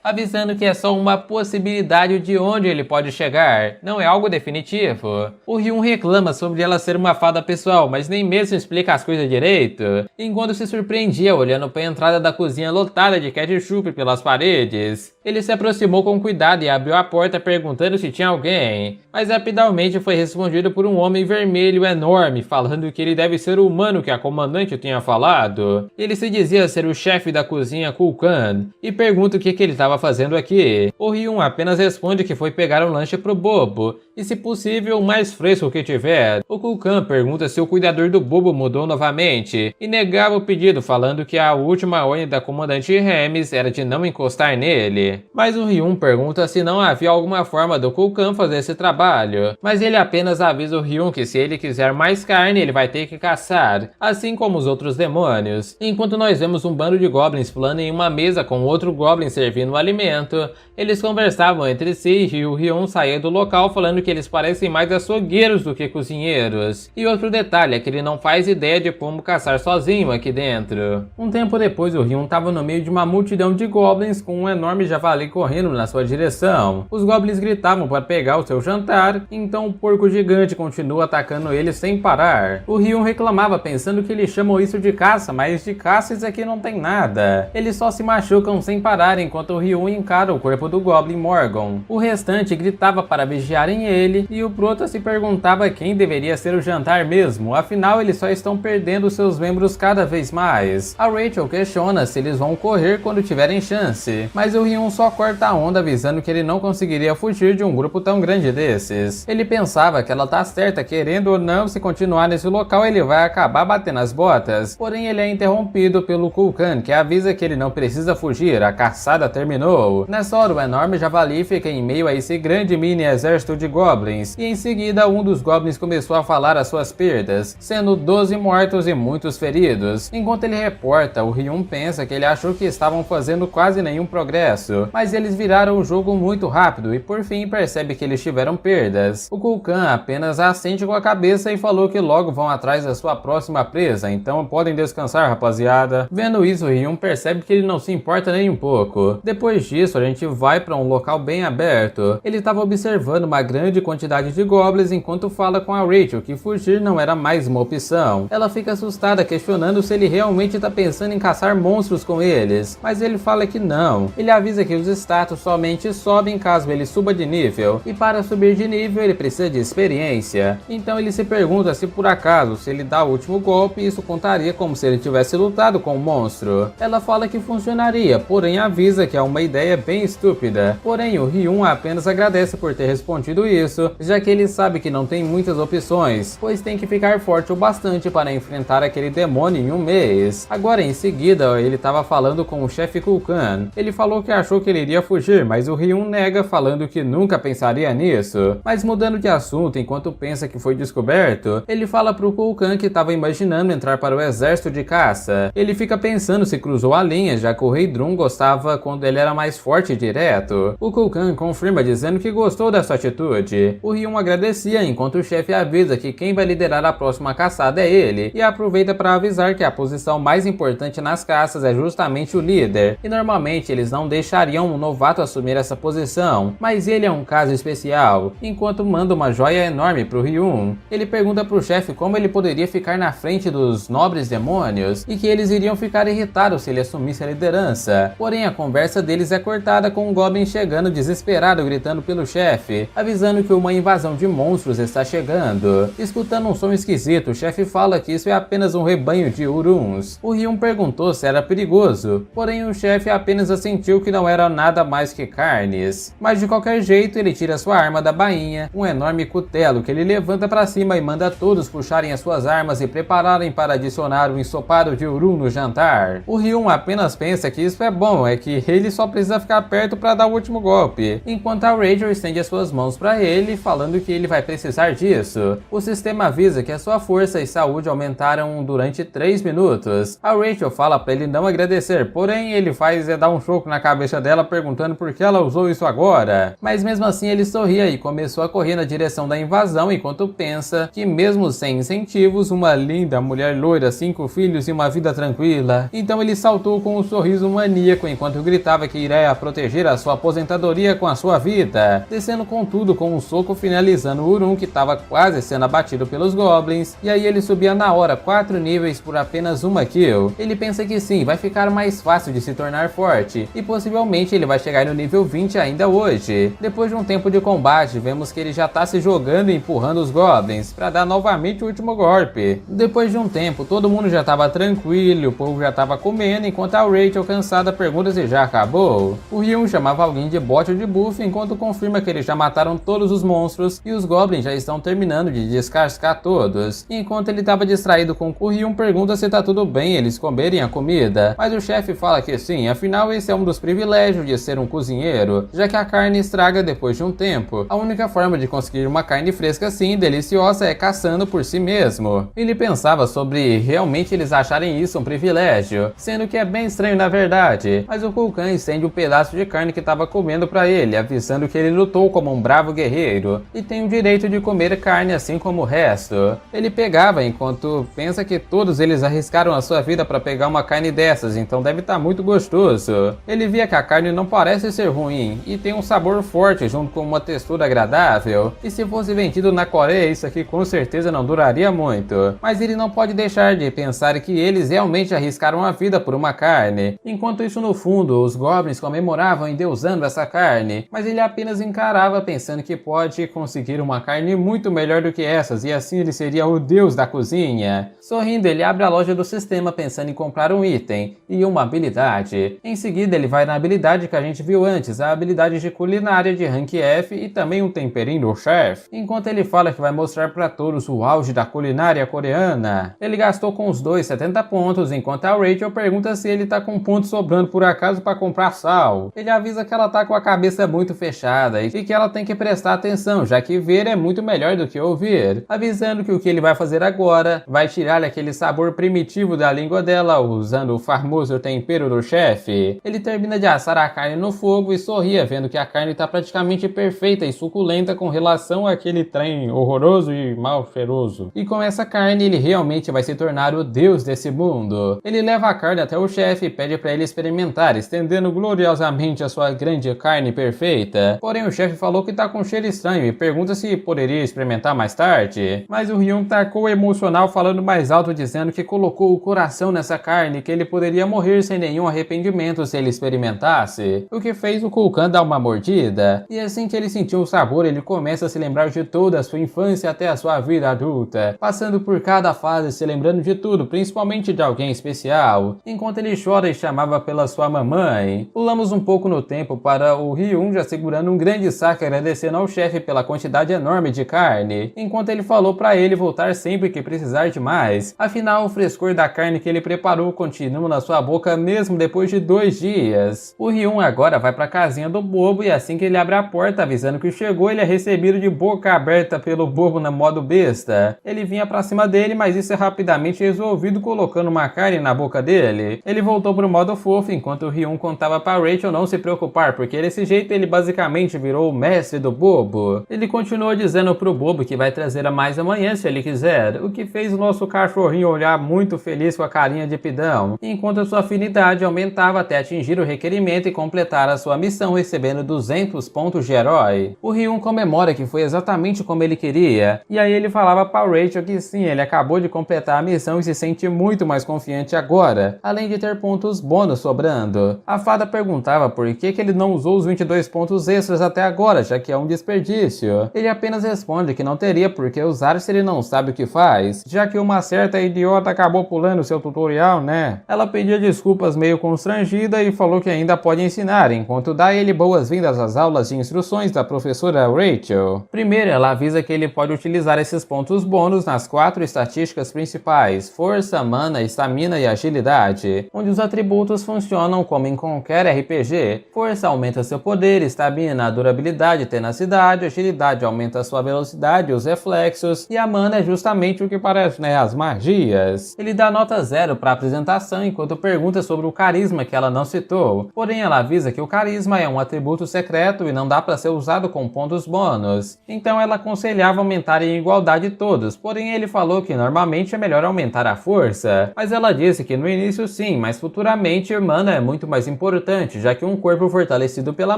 avisando que é só uma possibilidade de onde ele pode chegar, não é algo definitivo. O Ryun reclama sobre ela ser uma fada pessoal, mas nem mesmo explica as coisas direito, enquanto se surpreendia olhando para a entrada da cozinha lotada de ketchup pelas paredes. Ele se aproximou com cuidado e abriu a porta perguntando se tinha alguém, mas rapidamente foi respondido por um homem vermelho enorme, falando que ele deve ser o humano que a comandante tinha falado. Ele se dizia ser o chefe da cozinha Kulkan, e pergunta o que ele estava fazendo aqui. O Ryun apenas responde que foi pegar um lanche pro bobo, e se possível o mais fresco que tiver. O Kulkan pergunta se o cuidador do bobo mudou novamente, e negava o pedido falando que a última ordem da comandante Remes era de não encostar nele. Mas o Ryun pergunta se não havia alguma forma do Kulkan fazer esse trabalho, mas ele apenas avisa o Ryun que se ele quiser mais carne ele vai ter que caçar, assim como os outros demônios. Enquanto nós vemos um bando de goblins pulando em uma mesa com outro goblin servindo o alimento, eles conversavam entre si e o Ryun saía do local falando que eles parecem mais açougueiros do que cozinheiros. E outro detalhe é que ele não faz ideia de como caçar sozinho aqui dentro. Um tempo depois o Ryun estava no meio de uma multidão de goblins com um enorme javali correndo na sua direção. Os goblins gritavam para pegar o seu jantar, então o porco gigante continua atacando eles sem parar. O Ryun reclamava pensando que eles chamam isso de caça, mas de caça isso aqui não tem nada. Eles só se machucam sem parar enquanto o Ryun encara o corpo do Goblin Morgon. O restante gritava para vigiarem ele e o Prota se perguntava quem deveria ser o jantar mesmo, afinal eles só estão perdendo seus membros cada vez mais. A Rachel questiona se eles vão correr quando tiverem chance, mas o Ryun só corta a onda avisando que ele não conseguiria fugir de um grupo tão grande desses. Ele pensava que ela tá certa, querendo ou não, se continuar nesse local ele vai acabar batendo as botas, porém ele é interrompido pelo Kulkan, que avisa que ele não precisa fugir, a caçada terminou. Nessa hora o enorme javali fica em meio a esse grande mini exército de goblins, e em seguida um dos goblins começou a falar as suas perdas, sendo 12 mortos e muitos feridos. Enquanto ele reporta, o Ryun pensa que ele achou que estavam fazendo quase nenhum progresso, mas eles viraram o jogo muito rápido e por fim percebe que eles tiveram perdas. O Kulkan apenas assente com a cabeça e falou que logo vão atrás da sua próxima presa, então podem descansar, rapaziada. Vendo isso, o Ryun percebe que ele não se importa nem um pouco. Depois disso, a gente vai para um local bem aberto. Ele estava observando uma grande quantidade de goblins enquanto fala com a Rachel que fugir não era mais uma opção. Ela fica assustada, questionando se ele realmente está pensando em caçar monstros com eles, mas ele fala que não. Ele avisa que os status somente sobem caso ele suba de nível, e para subir de nível ele precisa de experiência. Então ele se pergunta se por acaso, se ele dá o último golpe, isso contaria como se ele tivesse lutado com o monstro. Ela fala que funcionaria, porém avisa que é uma ideia bem estúpida. Porém o Ryun apenas agradece por ter respondido isso, já que ele sabe que não tem muitas opções, pois tem que ficar forte o bastante para enfrentar aquele demônio em um mês. Agora em seguida ele estava falando com o chefe Kulkan. Ele falou que achou que ele iria fugir, mas o Ryun nega, falando que nunca pensaria nisso. Mas mudando de assunto, enquanto pensa que foi descoberto, ele fala pro Kulkan que estava imaginando entrar para o exército de caça. Ele fica pensando se cruzou a linha, já que o Rei Drum gostava usava quando ele era mais forte e direto. O Kulkan confirma dizendo que gostou da sua atitude. O Ryun agradecia enquanto o chefe avisa que quem vai liderar a próxima caçada é ele, e aproveita para avisar que a posição mais importante nas caças é justamente o líder, e normalmente eles não deixariam um novato assumir essa posição, mas ele é um caso especial, enquanto manda uma joia enorme pro Ryun. Ele pergunta pro chefe como ele poderia ficar na frente dos nobres demônios, e que eles iriam ficar irritados se ele assumisse a liderança. Porém, a conversa deles é cortada com um Goblin chegando desesperado gritando pelo chefe, avisando que uma invasão de monstros está chegando. Escutando um som esquisito, o chefe fala que isso é apenas um rebanho de Uruns. O Ryun perguntou se era perigoso, porém o chefe apenas assentiu que não era nada mais que carnes. Mas de qualquer jeito, ele tira sua arma da bainha, um enorme cutelo que ele levanta para cima e manda todos puxarem as suas armas e prepararem para adicionar um ensopado de Urun no jantar. O Ryun apenas pensa que isso é bom, é que ele só precisa ficar perto para dar o último golpe, enquanto a Rachel estende as suas mãos para ele, falando que ele vai precisar disso. O sistema avisa que a sua força e saúde aumentaram durante 3 minutos. A Rachel fala para ele não agradecer, porém ele faz dar um choque na cabeça dela perguntando por que ela usou isso agora. Mas mesmo assim ele sorria e começou a correr na direção da invasão enquanto pensa que mesmo sem incentivos, uma linda mulher loira, 5 filhos e uma vida tranquila. Então ele saltou com um sorriso maníaco enquanto gritava que iria proteger a sua aposentadoria com a sua vida, descendo com tudo com um soco finalizando o Urun que estava quase sendo abatido pelos Goblins, e aí ele subia na hora 4 níveis por apenas uma kill. Ele pensa que sim, vai ficar mais fácil de se tornar forte, e possivelmente ele vai chegar no nível 20 ainda hoje. Depois de um tempo de combate, vemos que ele já está se jogando e empurrando os Goblins para dar novamente o último golpe. Depois de um tempo, todo mundo já estava tranquilo, o povo já estava comendo, enquanto a Rachel cansada pergunta se já acabou. O Ryun chamava alguém de bot ou de buff, enquanto confirma que eles já mataram todos os monstros e os Goblins já estão terminando de descascar todos. Enquanto ele estava distraído com o Ryun pergunta se tá tudo bem eles comerem a comida, mas o chefe fala que sim, afinal esse é um dos privilégios de ser um cozinheiro, já que a carne estraga depois de um tempo. A única forma de conseguir uma carne fresca assim, deliciosa, é caçando por si mesmo. Ele pensava sobre realmente eles acharem isso um privilégio, sendo que é bem estranho na verdade, mas o Kulkan estende um pedaço de carne que estava comendo para ele, avisando que ele lutou como um bravo guerreiro e tem o direito de comer carne assim como o resto. Ele pegava enquanto pensa que todos eles arriscaram a sua vida para pegar uma carne dessas, então deve estar muito gostoso. Ele via que a carne não parece ser ruim e tem um sabor forte junto com uma textura agradável, e se fosse vendido na Coreia isso aqui com certeza não duraria muito. Mas ele não pode deixar de pensar que eles realmente arriscaram a vida por uma carne. Enquanto isso, no fundo, os Goblins comemoravam endeusando essa carne, mas ele apenas encarava pensando que pode conseguir uma carne muito melhor do que essas, e assim ele seria o deus da cozinha. Sorrindo, ele abre a loja do sistema pensando em comprar um item e uma habilidade. Em seguida, ele vai na habilidade que a gente viu antes, a habilidade de culinária de rank F e também um temperinho do chefe. Enquanto ele fala que vai mostrar para todos o auge da culinária coreana. Ele gastou com os dois 70 pontos, enquanto a Rachel pergunta se ele tá com pontos sobrando por acaso para comprar sal. Ele avisa que ela tá com a cabeça muito fechada e que ela tem que prestar atenção, já que ver é muito melhor do que ouvir, avisando que o que ele vai fazer agora vai tirar aquele sabor primitivo da língua dela, usando o famoso tempero do chefe. Ele termina de assar a carne no fogo e sorria vendo que a carne tá praticamente perfeita e suculenta com relação àquele trem horroroso e mal cheiroso. E com essa carne ele realmente vai se tornar o deus desse mundo. Ele leva a carne até o chefe e pede para ele experimentar, estendendo gloriosamente a sua grande carne perfeita. Porém o chefe falou que tá com cheiro estranho e pergunta se poderia experimentar mais tarde. Mas o Ryun tacou emocional falando mais alto, dizendo que colocou o coração nessa carne, que ele poderia morrer sem nenhum arrependimento se ele experimentasse. O que fez o Kulkan dar uma mordida. E assim que ele sentiu o sabor, ele começa a se lembrar de toda a sua infância até a sua vida adulta, passando por cada fase, se lembrando de tudo, principalmente de alguém especial, enquanto ele chora e chamava pela sua mamãe. Pulamos um pouco no tempo para o Ryun já segurando um grande saco agradecendo ao chefe pela quantidade enorme de carne, enquanto ele falou para ele voltar sempre que precisar de mais, afinal o frescor da carne que ele preparou continua na sua boca mesmo depois de 2 dias. O Ryun agora vai para a casinha do bobo e assim que ele abre a porta avisando que chegou, ele é recebido de boca aberta pelo bobo na modo besta. Ele vinha pra cima dele, mas isso é rapidamente resolvido colocando uma carne na boca dele. Ele voltou pro modo fofo enquanto o o Ryun contava pra Rachel não se preocupar, porque desse jeito ele basicamente virou o mestre do bobo. Ele continuou dizendo pro bobo que vai trazer a mais amanhã se ele quiser, o que fez o nosso cachorrinho olhar muito feliz com a carinha de pidão, enquanto a sua afinidade aumentava até atingir o requerimento e completar a sua missão recebendo 200 pontos de herói. O Ryun comemora que foi exatamente como ele queria, e aí ele falava pra Rachel que sim, ele acabou de completar a missão e se sente muito mais confiante agora, além de ter pontos bônus sobrando. A fada perguntava por que ele não usou os 22 pontos extras até agora, já que é um desperdício. Ele apenas responde que não teria por que usar se ele não sabe o que faz, já que uma certa idiota acabou pulando seu tutorial, né? Ela pedia desculpas meio constrangida e falou que ainda pode ensinar, enquanto dá ele boas-vindas às aulas de instruções da professora Rachel. Primeiro, ela avisa que ele pode utilizar esses pontos bônus nas 4 estatísticas principais: força, mana, estamina e agilidade, onde os atributos funcionam como em qualquer RPG. Força aumenta seu poder, estamina, durabilidade, tenacidade, agilidade aumenta sua velocidade e os reflexos, e a mana é justamente o que parece, né, as magias. Ele dá nota 0 para a apresentação enquanto pergunta sobre o carisma que ela não citou, porém ela avisa que o carisma é um atributo secreto e não dá para ser usado com pontos bônus, então ela aconselhava aumentar em igualdade todos, porém ele falou que normalmente é melhor aumentar a força, mas ela disse que no início sim, mas futuramente mana é muito mais importante, já que um corpo fortalecido pela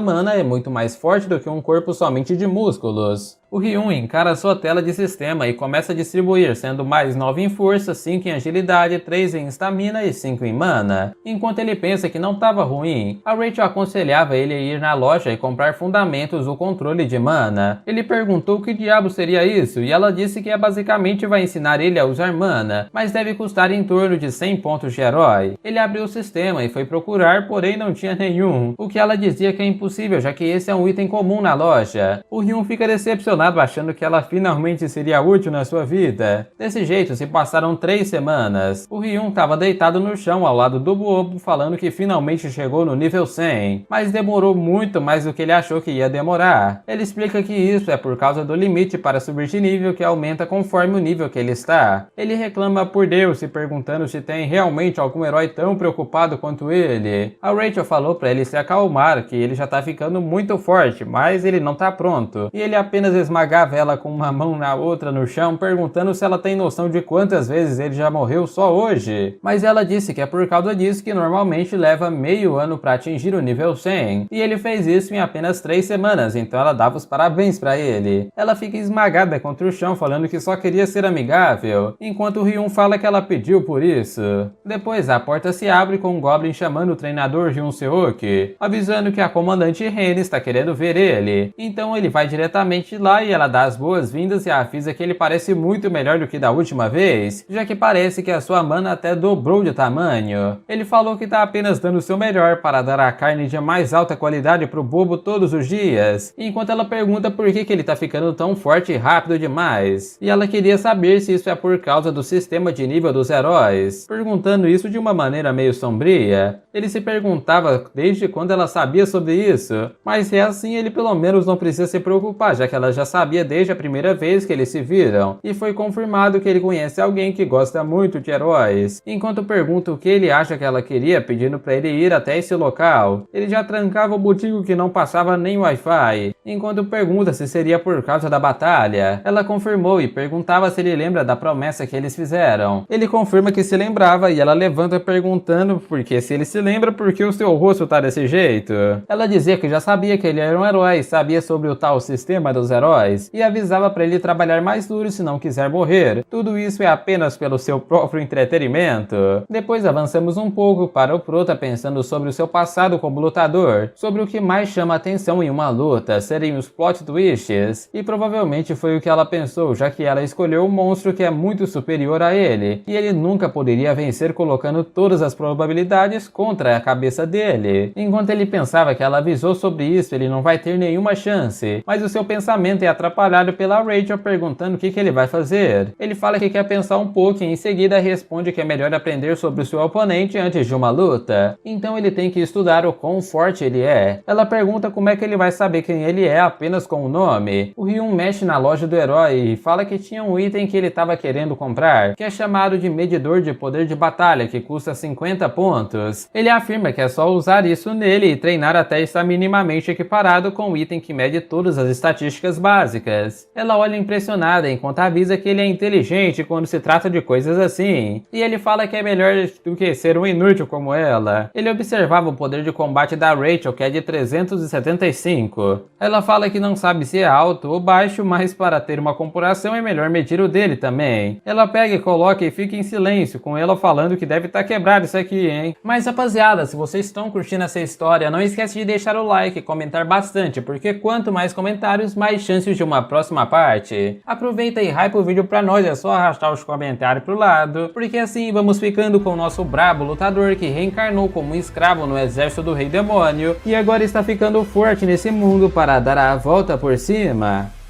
mana é muito mais forte do que um corpo somente de músculos. O Ryun encara sua tela de sistema e começa a distribuir, sendo mais 9 em força, 5 em agilidade, 3 em estamina e 5 em mana. Enquanto ele pensa que não estava ruim, a Rachel aconselhava ele a ir na loja e comprar fundamentos do controle de mana. Ele perguntou o que diabo seria isso, e ela disse que basicamente vai ensinar ele a usar mana, mas deve custar em torno de 100 pontos de herói. Ele abriu o sistema e foi procurar, porém não tinha nenhum, o que ela dizia que é impossível, já que esse é um item comum na loja. O Ryun fica decepcionado achando que ela finalmente seria útil na sua vida. Desse jeito se passaram 3 semanas. O Ryun estava deitado no chão ao lado do bobo falando que finalmente chegou no nível 100, mas demorou muito mais do que ele achou que ia demorar. Ele explica que isso é por causa do limite para subir de nível que aumenta conforme o nível que ele está. Ele reclama por Deus se perguntando se tem realmente algum herói tão preocupado quanto ele. A Rachel falou para ele se acalmar, que ele já tá ficando muito forte, mas ele não tá pronto, e ele apenas esmagava ela com uma mão na outra no chão, perguntando se ela tem noção de quantas vezes ele já morreu só hoje. Mas ela disse que é por causa disso que normalmente leva meio ano para atingir o nível 100, e ele fez isso em apenas 3 semanas, então ela dava os parabéns para ele. Ela fica esmagada contra o chão, falando que só queria ser amigável, enquanto o Ryun fala que ela pediu por isso. Depois a porta se abre com um Goblin chamando o treinador Ryun Seok, avisando que a comandante Ren está querendo ver ele. Então ele vai diretamente lá e ela dá as boas-vindas e avisa que ele parece muito melhor do que da última vez, já que parece que a sua mana até dobrou de tamanho. Ele falou que tá apenas dando o seu melhor para dar a carne de mais alta qualidade pro bobo todos os dias, enquanto ela pergunta por que ele tá ficando tão forte e rápido demais. E ela queria saber se isso é por causa do sistema de nível dos heróis, perguntando isso de uma maneira meio sombria. Ele se perguntava desde quando ela sabia sobre isso, mas se é assim ele pelo menos não precisa se preocupar, já que ela já sabia desde a primeira vez que eles se viram, e foi confirmado que ele conhece alguém que gosta muito de heróis. Enquanto pergunta o que ele acha que ela queria, pedindo para ele ir até esse local, ele já trancava o botico que não passava nem Wi-Fi. Enquanto pergunta se seria por causa da batalha, ela confirmou e perguntava se ele lembra da promessa que eles fizeram. Ele confirma que se lembrava e ela levanta perguntando porque se ele se lembra por que o seu rosto tá desse jeito. Ela dizia que já sabia que ele era um herói, sabia sobre o tal sistema dos heróis, e avisava para ele trabalhar mais duro se não quiser morrer. Tudo isso é apenas pelo seu próprio entretenimento. Depois avançamos um pouco para o Prota pensando sobre o seu passado como lutador, sobre o que mais chama atenção em uma luta serem os plot twists, e provavelmente foi o que ela pensou, já que ela escolheu um monstro que é muito superior a ele, e ele nunca poderia vencer colocando todas as probabilidades contra a cabeça dele. Enquanto ele pensava que ela avisou sobre isso, ele não vai ter nenhuma chance, mas o seu pensamento e atrapalhado pela Rachel perguntando o que ele vai fazer. Ele fala que quer pensar um pouco e em seguida responde que é melhor aprender sobre o seu oponente antes de uma luta. Então ele tem que estudar o quão forte ele é. Ela pergunta como é que ele vai saber quem ele é apenas com o nome. O Ryun mexe na loja do herói e fala que tinha um item que ele estava querendo comprar, que é chamado de medidor de poder de batalha, que custa 50 pontos. Ele afirma que é só usar isso nele e treinar até estar minimamente equiparado com o item que mede todas as estatísticas básicas. Ela olha impressionada enquanto avisa que ele é inteligente quando se trata de coisas assim, e ele fala que é melhor do que ser um inútil como ela. Ele observava o poder de combate da Rachel, que é de 375. Ela fala que não sabe se é alto ou baixo, mas para ter uma comparação é melhor medir o dele também. Ela pega e coloca e fica em silêncio, com ela falando que deve estar quebrado isso aqui, hein? Mas rapaziada, se vocês estão curtindo essa história, não esquece de deixar o like e comentar bastante, porque quanto mais comentários, mais chances de uma próxima parte. Aproveita e hype o vídeo pra nós, é só arrastar os comentários pro lado, porque assim vamos ficando com o nosso brabo lutador que reencarnou como um escravo no exército do Rei Demônio e agora está ficando forte nesse mundo para dar a volta por cima.